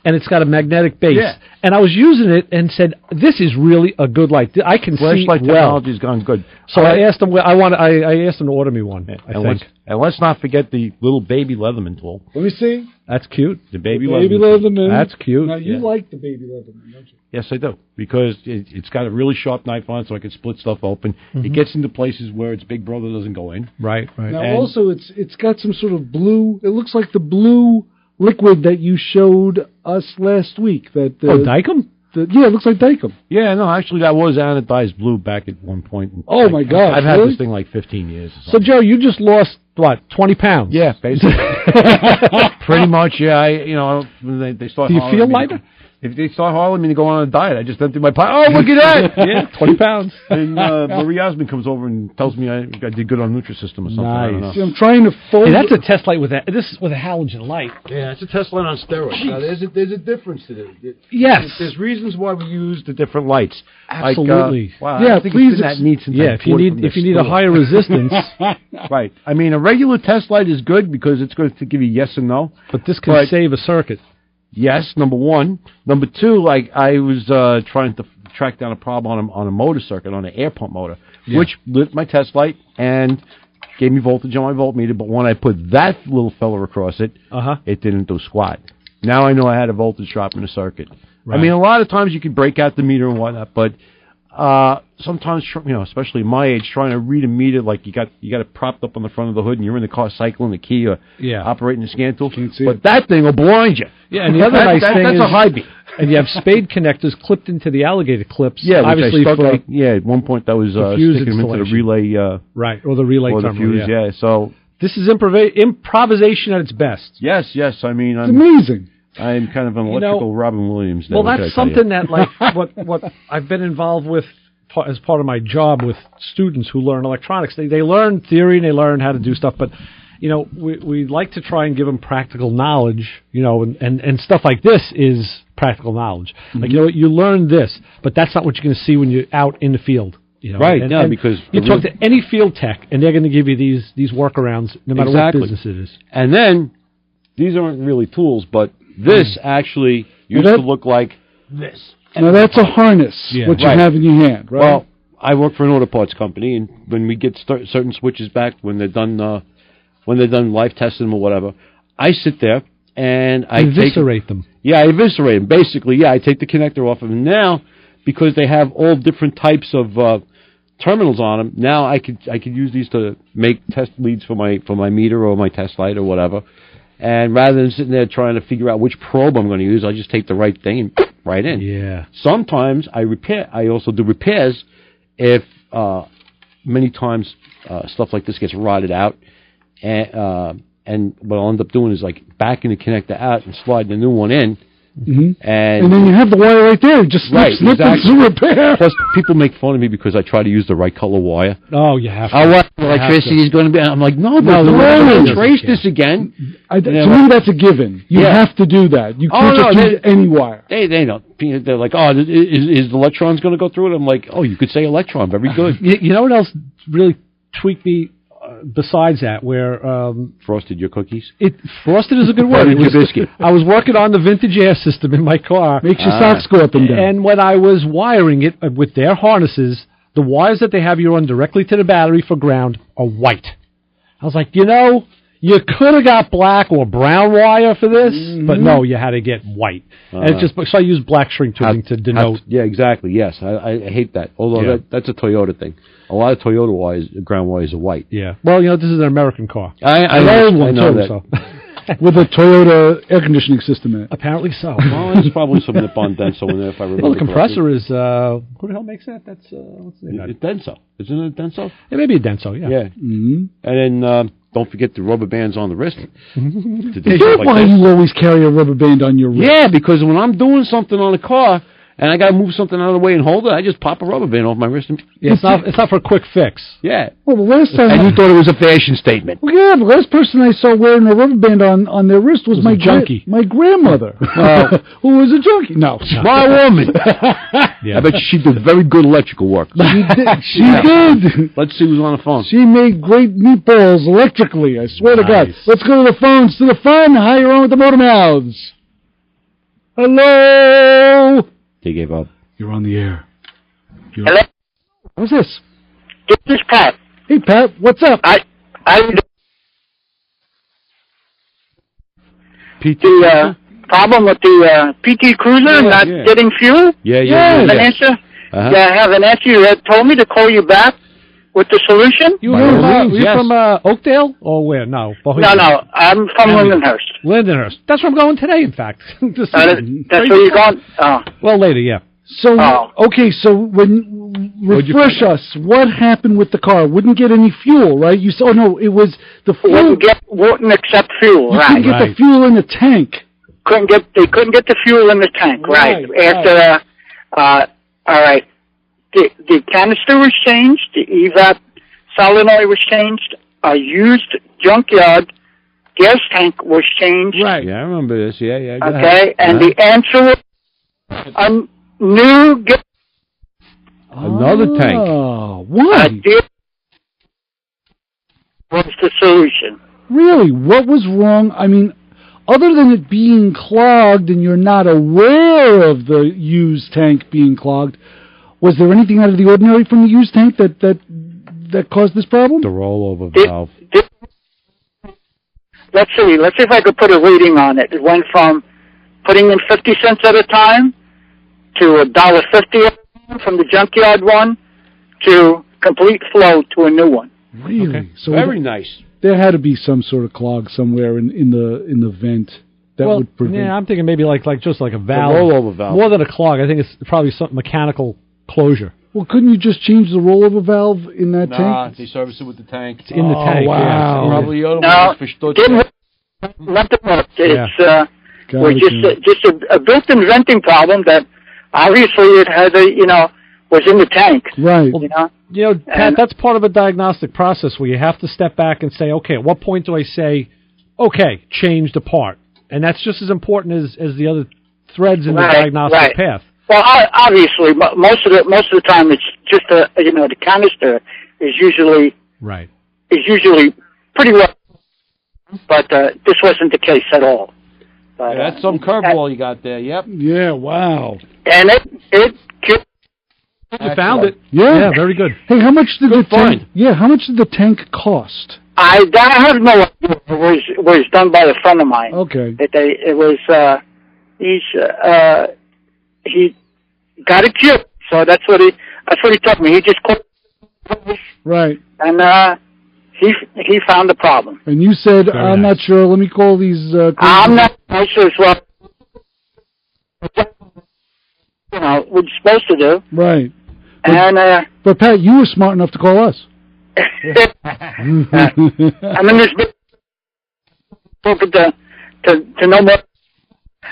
and it's got a magnetic base. Yeah. And I was using it and said, "This is really a good light. I can Flashlight see well." Technology's gone good. So I asked him. I asked him to order me one. I think. And let's not forget the little baby Leatherman tool. Let me see. That's cute. The baby Leatherman. That's cute. Now, you like the baby Leatherman, don't you? Yes, I do. Because it's got a really sharp knife on it, so I can split stuff open. It gets into places where its big brother doesn't go in. Right. Now, also, it's got some sort of blue. It looks like the blue liquid that you showed us last week. Dicum? Yeah, it looks like Dicum. Yeah, no, actually, that was anodized blue back at one point. Oh, my God. I've had this thing like 15 years. So, Joe, you just lost, 20 pounds? Yeah, basically. Pretty much, yeah. They start. Do you feel lighter? If they start hollering me to go on a diet, I just empty my pie. Oh, look at that! Yeah, 20 pounds. And Marie Osmond comes over and tells me I did good on Nutrisystem or something. I don't know. See, I'm trying to fold. Hey, that's a test light with that. This is with a halogen light. Yeah, it's a test light on steroids. Now, there's a difference to this. Yes. There's reasons why we use the different lights. Absolutely. Wow, yeah, I think please. it's been that neat since if you need a higher resistance. Right. I mean, a regular test light is good because it's going to give you yes and no. But this can save a circuit. Yes, number one. Number two, like I was trying to track down a problem on a motor circuit, on an air pump motor, which lit my test light and gave me voltage on my voltmeter. But when I put that little fella across it, it didn't do squat. Now I know I had a voltage drop in the circuit. Right. I mean, a lot of times you can break out the meter and whatnot, but sometimes, especially my age, trying to read a meter, like you got it propped up on the front of the hood, and you're in the car cycling the key or operating the scan tool. But that thing will blind you. Yeah, and the other nice thing that's is a high beam. And you have spade connectors clipped into the alligator clips. Yeah, obviously at one point that was sticking them into the relay. Right, or the relay or the terminal. fuse. Yeah, so this is improvisation at its best. Yes. I mean, it's amazing. I'm kind of an electrical Robin Williams. Well, that's something that, like, what I've been involved with as part of my job with students who learn electronics. They learn theory and they learn how to do stuff, but we like to try and give them practical knowledge. And stuff like this is practical knowledge. Like you learn this, but that's not what you're going to see when you're out in the field. Right? And because you talk to any field tech, and they're going to give you these workarounds, no matter what business it is. And then these aren't really tools, but this actually used to look like this. Now that's a harness, what you have in your hand, right? Well, I work for an auto parts company, and when we get certain switches back, when they're done life testing them or whatever, I sit there and I eviscerate them. Yeah, I eviscerate them. Basically, I take the connector off of them. Now, because they have all different types of terminals on them, now I could use these to make test leads for my meter or my test light or whatever. And rather than sitting there trying to figure out which probe I'm going to use, I just take the right thing and right in. Yeah. Sometimes I also do repairs if many times stuff like this gets rotted out, and what I'll end up doing is like backing the connector out and sliding a new one in. And then you have the wire right there. Just snip and do repair. Plus, people make fun of me because I try to use the right color wire. Oh, you have to. Electricity is going to be. I'm like, no, trace this again. To me, that's a given. You have to do that. You can't just use any wire. They don't. They're like, is the electrons going to go through it? I'm like, you could say electron. Very good. You know what else really tweaked me? Besides that, where frosted your cookies. Frosted is a good word. Biscuit. I was working on the vintage air system in my car. Makes your socks go up and down. And when I was wiring it with their harnesses, the wires that they have you run directly to the battery for ground are white. I was like, you could have got black or brown wire for this, but no, you had to get white. And so I used black shrink tubing to denote. Yeah, exactly. Yes, I hate that. Although that's a Toyota thing. A lot of Toyota wires, ground wires are white. Yeah. Well, this is an American car. I know that. So. With a Toyota air conditioning system in it. Apparently so. Well, there's probably some Nippon Denso in there if I remember. Well, the compressor is who the hell makes that? That's what's the name? It's Denso. Isn't it Denso? It may be a Denso. Yeah. Yeah. And then don't forget the rubber bands on the wrist. Is that why you always carry a rubber band on your wrist? Yeah, because when I'm doing something on a car and I got to move something out of the way and hold it, I just pop a rubber band off my wrist. And Yeah, it's not for a quick fix. Yeah. Well, the last time... And you thought it was a fashion statement. Well, yeah, the last person I saw wearing a rubber band on their wrist was my junkie. My grandmother, who was a junkie. No. My woman. I bet she did very good electrical work. She did. She did. Let's see who's on the phone. She made great meatballs electrically, I swear to God. Let's go to the phones, to the fun. Hi, you're on with the Motor Mouths. Hello. They gave up. You're on the air. Hello? What's this? This is Pat. Hey, Pat, what's up? I PT? The problem with the PT Cruiser not getting fuel? Yeah. An answer? Yeah, I have an answer. You had told me to call you back with the solution. You from Oakdale or where? No. No, I'm from Lindenhurst. Lindenhurst. That's where I'm going today, in fact. That's where you're going? Oh. Well, later, yeah. So, okay, so refresh us. What happened with the car? Wouldn't get any fuel, right? You saw, no, it was the fuel. Wouldn't accept fuel, you right. couldn't get the fuel in the tank. They couldn't get the fuel in the tank, right. After, all right. The canister was changed. The evap solenoid was changed. A used junkyard gas tank was changed. Right. Yeah, I remember this. Yeah. Okay, and the answer was new gas. Another tank. Why? What's the solution? Really? What was wrong? I mean, other than it being clogged and you're not aware of the used tank being clogged, was there anything out of the ordinary from the used tank that caused this problem? The rollover valve. Let's see if I could put a reading on it. It went from putting in 50 cents at a time to $1.50 from the junkyard one to complete flow to a new one. Really? Okay. So very nice. There had to be some sort of clog somewhere in the vent that would prevent. Yeah, I'm thinking maybe just like a valve, a rollover valve, more than a clog. I think it's probably some mechanical closure. Well, couldn't you just change the rollover valve in that tank? Nah, they service it with the tank. It's in the tank. Wow. Yeah. Probably nothing worked. It's just a built-in venting problem that obviously it had was in the tank. Right. Well, Pat, that's part of a diagnostic process where you have to step back and say, okay, at what point do I say, okay, change the part? And that's just as important as the other threads in the diagnostic path. Well, obviously, most of the time it's just the canister is usually pretty well, but this wasn't the case at all. But, that's some curveball you got there. Yep. Yeah. Wow. And it you found it. Yeah. Very good. Hey, how much did the tank? Yeah, how much did the tank cost? I have no idea. It was done by a friend of mine. Okay. It was he got it cured. So that's what he told me. He just called. Right. And he found the problem. And you said, I'm not sure. Let me call these. I'm not sure as well. What you're supposed to do. Right. And but Pat, you were smart enough to call us. I'm in this to know more.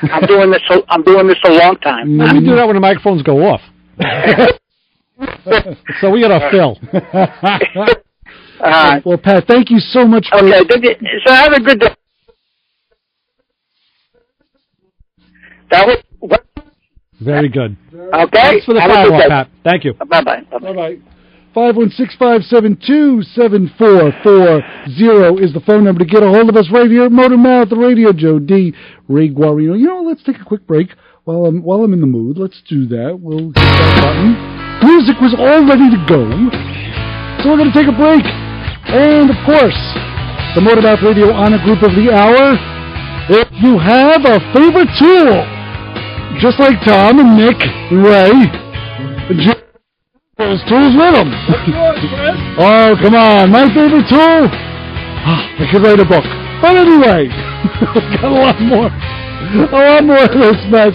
I'm doing this a long time. We do that when the microphones go off. So we got our fill. Well, Pat, thank you so much for... Okay, so have a good day. That was... Very good. Okay. Thanks for the follow-up, Pat. Thank you. Bye-bye. Bye-bye. 516-572-7440 is the phone number to get a hold of us right here at Motor Mouth Radio. Joe D. Ray Guarino. Let's take a quick break while I'm in the mood. Let's do that. We'll hit that button. Music was all ready to go, so we're going to take a break. And, of course, the Motor Mouth Radio Honor Group of the Hour. If you have a favorite tool, just like Tom and Nick and Ray, there's tools with them. Oh, come on. My favorite tool? I could write a book. But anyway, got a lot more of this mess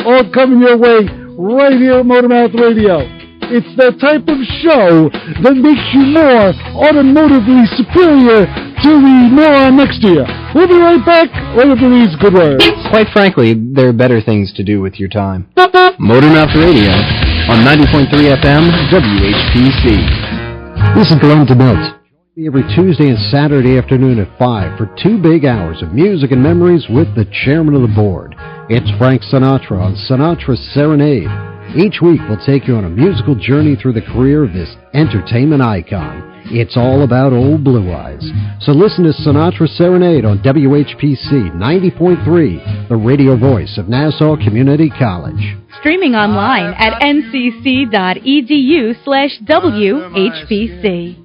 all coming your way right here at Motor Mouth Radio. It's the type of show that makes you more automotively superior to to the moron next to you. We'll be right back right after these good words. Quite frankly, there are better things to do with your time. Motormouth Radio on 90.3 FM WHPC. This is Glenn DeMelt. Every Tuesday and Saturday afternoon at 5 for 2 big hours of music and memories with the chairman of the board. It's Frank Sinatra on Sinatra's Serenade. Each week we'll take you on a musical journey through the career of this entertainment icon. It's all about old Blue Eyes. So listen to Sinatra's Serenade on WHPC 90.3, the radio voice of Nassau Community College. Streaming online at ncc.edu/WHPC.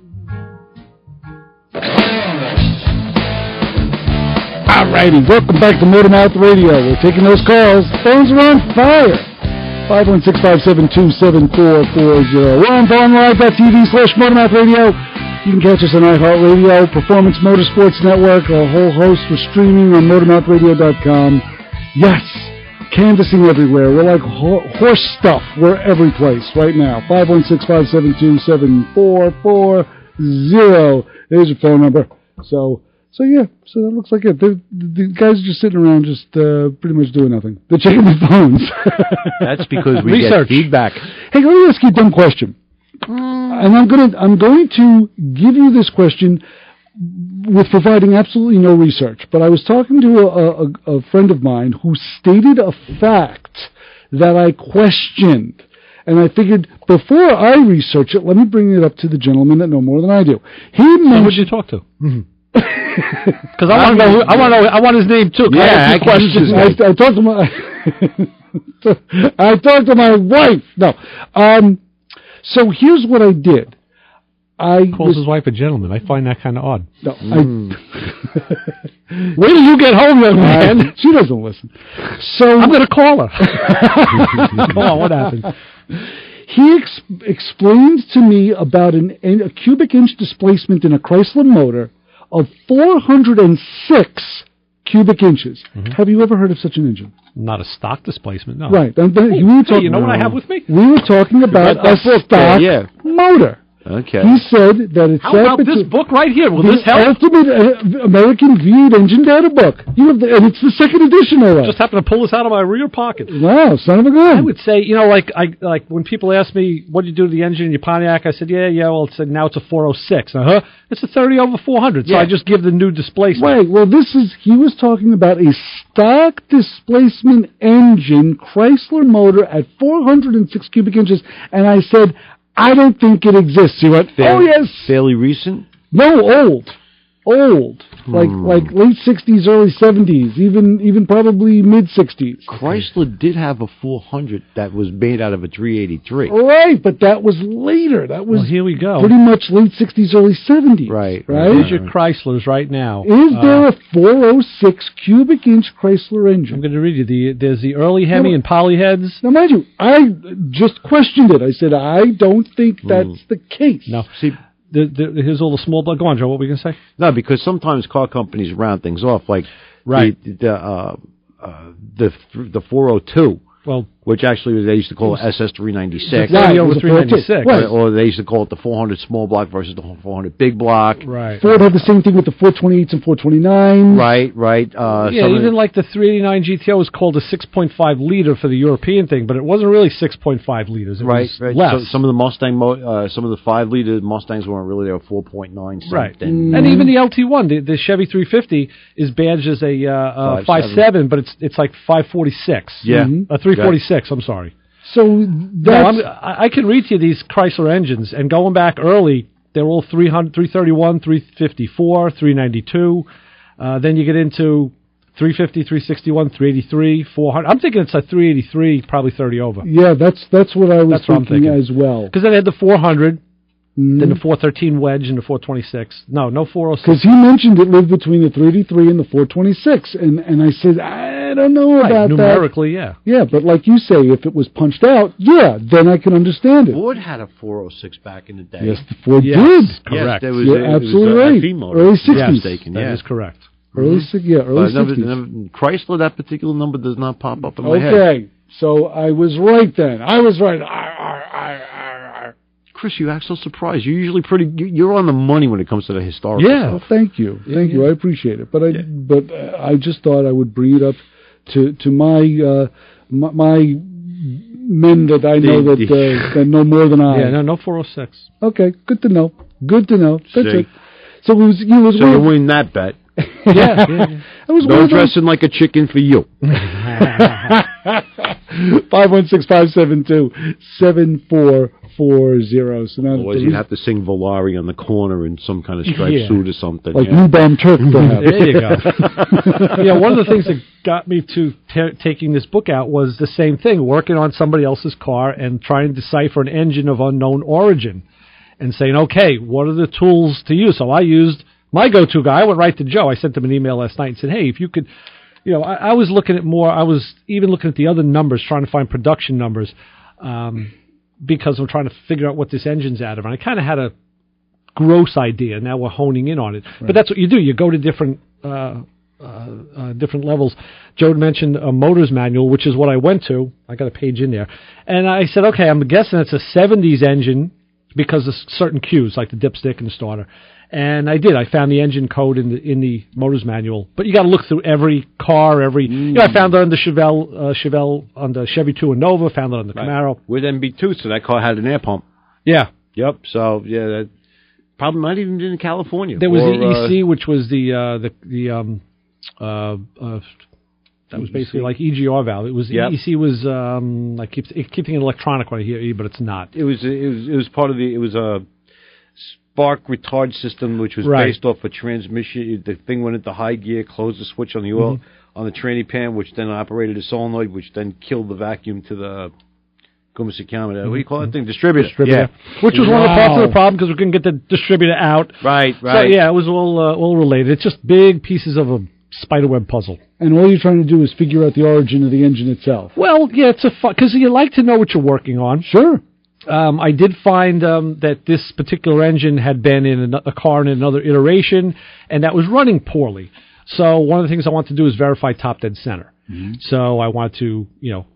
Alrighty, welcome back to Motormouth Radio. We're taking those calls. Phones are on fire. 516-572-7440. We're on live.tv/Motormouth Radio. You can catch us on iHeartRadio, Performance Motorsports Network, a whole host. We're streaming on motormouthradio.com. Yes, canvassing everywhere. We're like horse stuff. We're every place right now. 516-572-7440. There's your phone number. So that looks like it. The guys are just sitting around, just pretty much doing nothing. They're checking their phones. That's because we get feedback. Hey, let me ask you a dumb question. And I'm going to give you this question with providing absolutely no research. But I was talking to a friend of mine who stated a fact that I questioned. And I figured before I research it, let me bring it up to the gentleman that know more than I do. He mentioned. Who would you talk to? Because I want to know. I want his name too. Yeah, I questions. I talked to my. I talked to my wife. No. So here's what I did. Calls his wife a gentleman. I find that kind of odd. No, wait till you get home, young man. She doesn't listen. So I'm going to call her. Come on, what happened? He explained to me about a cubic inch displacement in a Chrysler motor of 406 cubic inches. Mm-hmm. Have you ever heard of such an engine? Not a stock displacement, no. Right. We were talking, you know what I have with me? We were talking about a stock motor. Okay. He said that it's... How about this book right here? Will this help? Ultimate American V8 Engine Data Book. And it's the second edition of that. Just happened to pull this out of my rear pocket. Wow, son of a gun. I would say, like when people ask me, what do you do to the engine in your Pontiac? I said, well, now it's a 406. It's a 30 over 400, so I just give the new displacement. Wait, well, he was talking about a stock displacement engine, Chrysler motor at 406 cubic inches, and I said, I don't think it exists. He went, yes. Fairly recent? No, old. Like late 60s, early 70s, even probably mid 60s. Chrysler did have a 400 that was made out of a 383. Right, but that was later. That was here we go. Pretty much late 60s, early 70s. Right. Here's your Chryslers right now. Is there a 406 cubic inch Chrysler engine? I'm going to read you. There's the early Hemi and polyheads. Now, mind you, I just questioned it. I said, I don't think that's the case. No, see... Here's all the small... Go on, Joe. What were you going to say? No, because sometimes car companies round things off, like the 402. Well, which actually they used to call it SS396. Right, over 396. Right. Or they used to call it the 400 small block versus the 400 big block. Right. Ford had the same thing with the 428s and 429s. Right. Even like the 389 GTO was called a 6.5 liter for the European thing, but it wasn't really 6.5 liters. It was less. So some of the some of the 5-liter Mustangs weren't really, they were 4.9. Right. And even the LT1, the Chevy 350 is badged as a 5.7, but it's like 546. Yeah. A 346. I'm sorry. So I can read to you these Chrysler engines, and going back early, they're all 300, 331, 354, 392. Then you get into 350, 361, 383, 400. I'm thinking it's a 383, probably 30 over. Yeah, that's what I was thinking as well. Because then they had the 400. Then the 413 wedge and the 426. No 406. Because he mentioned it lived between the 383 and the 426, and I said, I don't know about numerically, that. Yeah, but like you say, if it was punched out, then I can understand it. Ford had a 406 back in the day. Yes, the Ford did. Correct. Yes, You're absolutely right. Early 60s. That is correct. Early 60s. Chrysler, that particular number does not pop up in my head. Okay, so I was right then. I was right. Chris, you act so surprised. You're usually you're on the money when it comes to the historical stuff. Well, thank you. I appreciate it. But I just thought I would bring it up to my men that I know that know more than I. Yeah, no 406. Okay, good to know. That's it. So you win that bet. Yeah. I was no dressing like a chicken for you. 516-572-7440. So now otherwise you'd have to sing Volare on the corner in some kind of striped suit or something. Like Rhubarb Turk, perhaps. There you go. One of the things that got me to taking this book out was the same thing, working on somebody else's car and trying to decipher an engine of unknown origin and saying, okay, what are the tools to use? So I used my go-to guy. I went right to Joe. I sent him an email last night and said, hey, if you could, I was looking at more, I was even looking at the other numbers, trying to find production numbers, because I'm trying to figure out what this engine's out of. And I kind of had a gross idea. Now we're honing in on it. Right. But that's what you do. You go to different levels. Joe mentioned a motor's manual, which is what I went to. I got a page in there. And I said, okay, I'm guessing it's a 70s engine because of certain cues, like the dipstick and the starter. And I did. I found the engine code in the motor's manual. But you got to look through every car, I found it on the Chevelle, on the Chevy 2 and Nova. Found it on the Camaro with MB2, so that car had an air pump. Yeah. Yep. So that probably not even in California. There was the EC, which was that was basically like EGR valve. It was EC was I keep thinking electronic when I hear E, but it's not. It was part of it was a spark retard system, which was based off a transmission. The thing went into high gear, closed the switch on the oil on the tranny pan, which then operated a solenoid, which then killed the vacuum to the what do you call that thing? Distributor. Yeah. Which was one of the parts of the problem because we couldn't get the distributor out. Right. So it was all related. It's just big pieces of a spiderweb puzzle. And all you're trying to do is figure out the origin of the engine itself. Well, yeah, it's because you like to know what you're working on. Sure. I did find that this particular engine had been in a car in another iteration, and that was running poorly. So one of the things I want to do is verify top dead center. Mm-hmm. So I wanted to,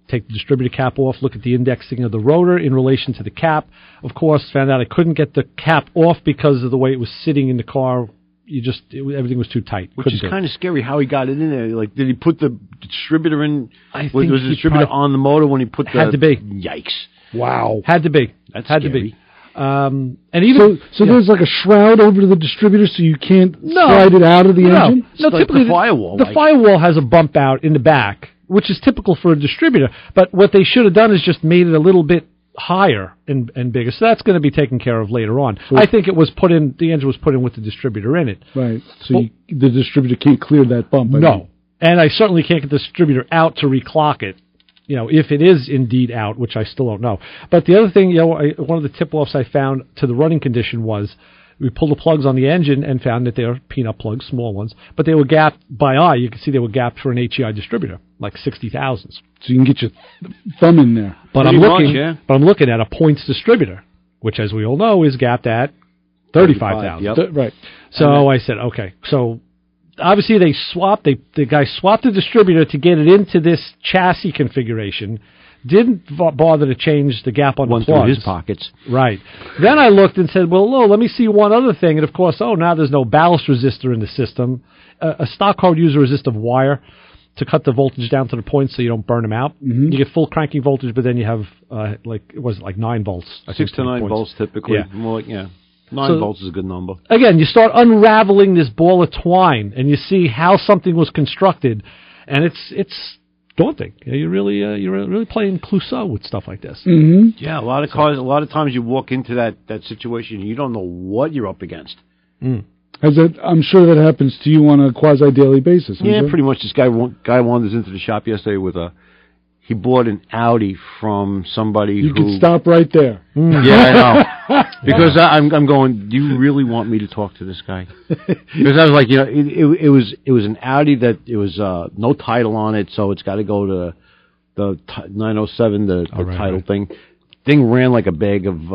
take the distributor cap off, look at the indexing of the rotor in relation to the cap. Of course, found out I couldn't get the cap off because of the way it was sitting in the car. Everything was too tight. Which is kind of scary how he got it in there. Like, did he put the distributor in? Was the distributor on the motor when he put the... Had to be. Yikes. Wow. Had to be. That's had scary. To be. And even so there's like a shroud over the distributor so you can't slide it out of the engine? No, like typically the firewall. The firewall has a bump out in the back, which is typical for a distributor. But what they should have done is just made it a little bit higher and bigger. So that's going to be taken care of later on. So I think it was put in, the engine was put in with the distributor in it. Right. So the distributor can't clear that bump. No. And I certainly can't get the distributor out to reclock it. If it is indeed out, which I still don't know. But the other thing, one of the tip-offs I found to the running condition was we pulled the plugs on the engine and found that they are peanut plugs, small ones, but they were gapped by eye. You can see they were gapped for an HEI distributor, like 60 thousandths. So you can get your thumb in there. But I'm looking at a points distributor, which, as we all know, is gapped at 35 thousandths. Yep. Right. So I said, okay, so... Obviously, the guy swapped the distributor to get it into this chassis configuration. Didn't bother to change the gap on the plugs. Through his pockets. Right. Then I looked and said, well, let me see one other thing. And, of course, now there's no ballast resistor in the system. A stock car would use a resistive wire to cut the voltage down to the point so you don't burn them out. Mm-hmm. You get full cranking voltage, but then you have, 9 volts? 6 to 9 volts typically. Yeah. More like, 9 volts is a good number. Again, you start unraveling this ball of twine, and you see how something was constructed, and it's daunting. You're really playing Clouseau with stuff like this. Mm-hmm. Yeah, a lot of cars. A lot of times you walk into that situation, and you don't know what you're up against. Mm. I'm sure that happens to you on a quasi daily basis. Yeah, pretty much. This guy wanders into the shop yesterday with he bought an Audi from somebody who... You could stop right there. Yeah, I know. Because I'm going, do you really want me to talk to this guy? Because I was like, it was an Audi that it was no title on it, so it's got to go to the 907, the title thing. Thing ran like a bag of...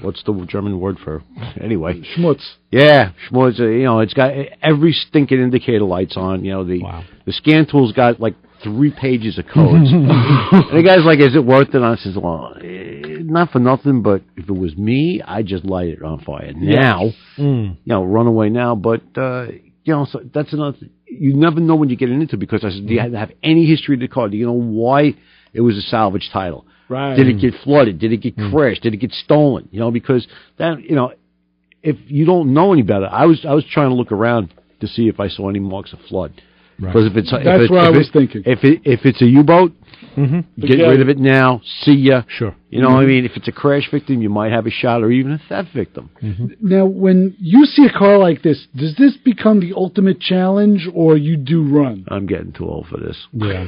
What's the German word for... Anyway. Schmutz. Yeah, schmutz. It's got every stinking indicator lights on. The scan tool's got like 3 pages of codes. And the guy's like, is it worth it? And I says, well, not for nothing, but if it was me, I'd just light it on fire. Now, run away now. But, so that's another thing. You never know when you get into it because I said, do you have any history of the car? Do you know why it was a salvage title? Right. Did it get flooded? Did it get crashed? Did it get stolen? Because that, if you don't know any better, I was trying to look around to see if I saw any marks of flood. Because if it's I was thinking. If it's a U-boat, get rid of it now. See ya. Sure. You know what I mean? If it's a crash victim, you might have a shot, or even a theft victim. Now, when you see a car like this, does this become the ultimate challenge, or you do run? I'm getting too old for this. Yeah,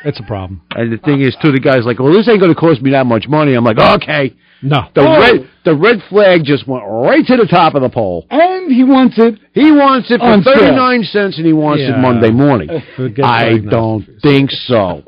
it's a problem. And the thing is, too, the guy's like, "Well, this ain't going to cost me that much money." I'm like, "Okay." No. The red flag just went right to the top of the pole. And he wants it. He wants it for 39 cents, and he wants it Monday morning. I don't think so.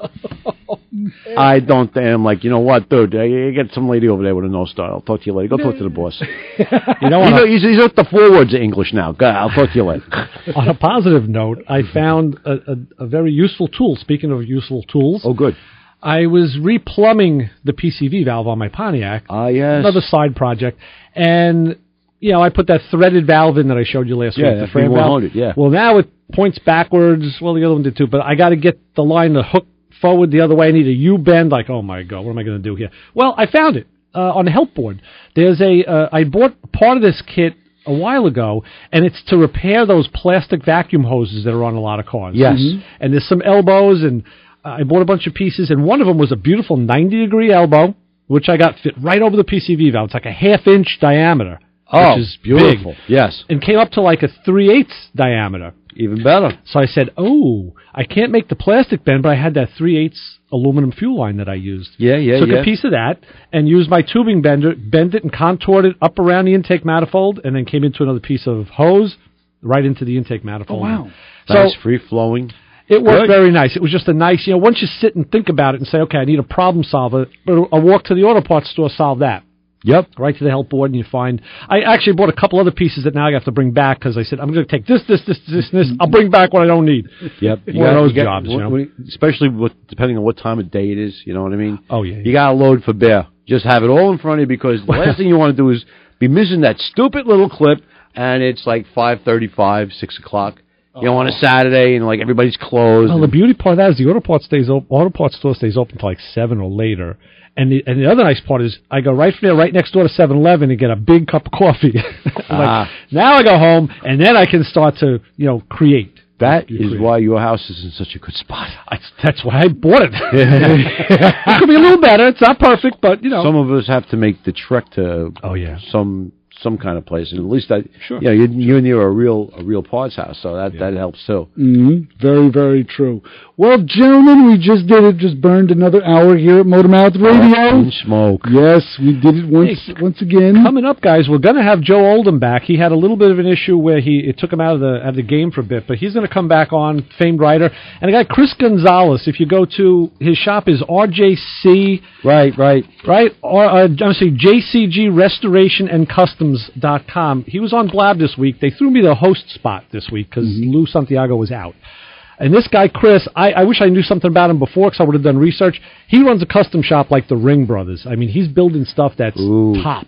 I don't think. I'm like, you know what, dude? You get some lady over there with a no style. I'll talk to you later. Go talk to the boss. He's at the forwards of English now. Go, I'll talk to you later. On a positive note, I found a very useful tool. Speaking of useful tools. Oh, good. I was replumbing the PCV valve on my Pontiac. Ah, yes. Another side project. And, I put that threaded valve in that I showed you last week. The frame valve. Yeah. Well, now it points backwards. Well, the other one did too. But I got to get the line to hook forward the other way. I need a U-bend. Like, oh, my God, what am I going to do here? Well, I found it on the help board. There's I bought part of this kit a while ago, and it's to repair those plastic vacuum hoses that are on a lot of cars. Yes. And there's some elbows, and I bought a bunch of pieces, and one of them was a beautiful 90-degree elbow, which I got fit right over the PCV valve. It's like a half-inch diameter, which is beautiful. Big. Yes. And came up to like a 3/8 diameter. Even better. So I said, I can't make the plastic bend, but I had that 3/8 aluminum fuel line that I used. Took a piece of that and used my tubing bender, bent it and contoured it up around the intake manifold, and then came into another piece of hose right into the intake manifold. Oh, wow. Nice, free-flowing. It worked very nice. It was just a nice, once you sit and think about it and say, okay, I need a problem solver, but a walk to the auto parts store solve that. Yep. Right to the help board, and you find... I actually bought a couple other pieces that now I have to bring back, because I said, I'm going to take this, and this. I'll bring back what I don't need. Yep. One of those jobs, Especially depending on what time of day it is, you know what I mean? Oh, yeah. You got to load for bear. Just have it all in front of you, because the last thing you want to do is be missing that stupid little clip, and it's like 5:35, 6 o'clock. On a Saturday, and everybody's closed. Well, the beauty part of that is the auto parts store stays open until 7 or later. And the other nice part is I go right from there, right next door to 7-Eleven, and get a big cup of coffee. Now I go home, and then I can start to create. That is why your house is in such a good spot. That's why I bought it. It could be a little better. It's not perfect, but Some of us have to make the trek to some kind of place, and at least you're near a real parts house, so that helps too. Very, very true. Well, gentlemen, we just did it. Just burned another hour here at Motormouth Radio. Smoke. Yes, we did it once again. Coming up, guys, we're going to have Joe Oldham back. He had a little bit of an issue where it took him out of the game for a bit, but he's going to come back on, famed writer. And a guy, Chris Gonzalez, if you go to his shop, is RJC. Right. Or I'm saying JCG Restoration and Customs.com. He was on Blab this week. They threw me the host spot this week because Lou Santiago was out. And this guy, Chris, I wish I knew something about him before because I would have done research. He runs a custom shop like the Ring Brothers. I mean, he's building stuff that's top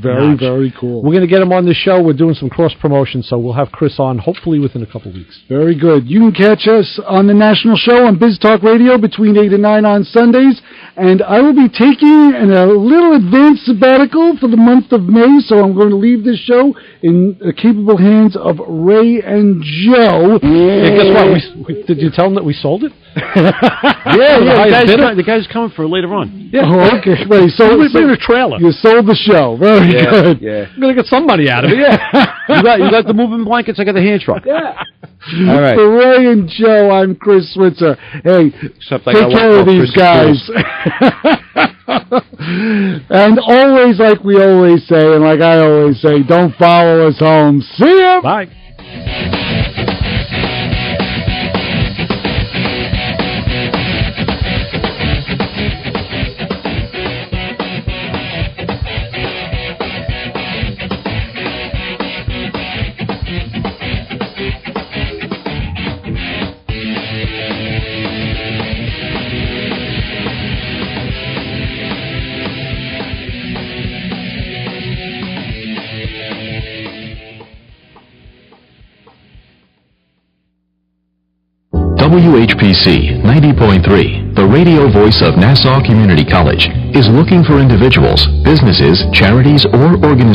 very, notch. Very cool. We're going to get him on the show. We're doing some cross-promotion, so we'll have Chris on hopefully within a couple of weeks. Very good. You can catch us on the national show on Biz Talk Radio between 8 and 9 on Sundays. And I will be taking a little advanced sabbatical for the month of May, so I'm going to leave this show in the capable hands of Ray and Joe. Yeah, guess what? Did you tell them that we sold it? The guy's coming for later on. Yeah. Oh, okay. Well, we bring a trailer. You sold the show. Very good. Yeah. I'm going to get some money out of it. Yeah. you got the moving blankets. I got the hand truck. Yeah. All right. For Ray and Joe, I'm Chris Switzer. Hey, take care of these guys. And always, like we always say, and like I always say, don't follow us home. See ya. Bye. WHPC 90.3, the radio voice of Nassau Community College, is looking for individuals, businesses, charities, or organizations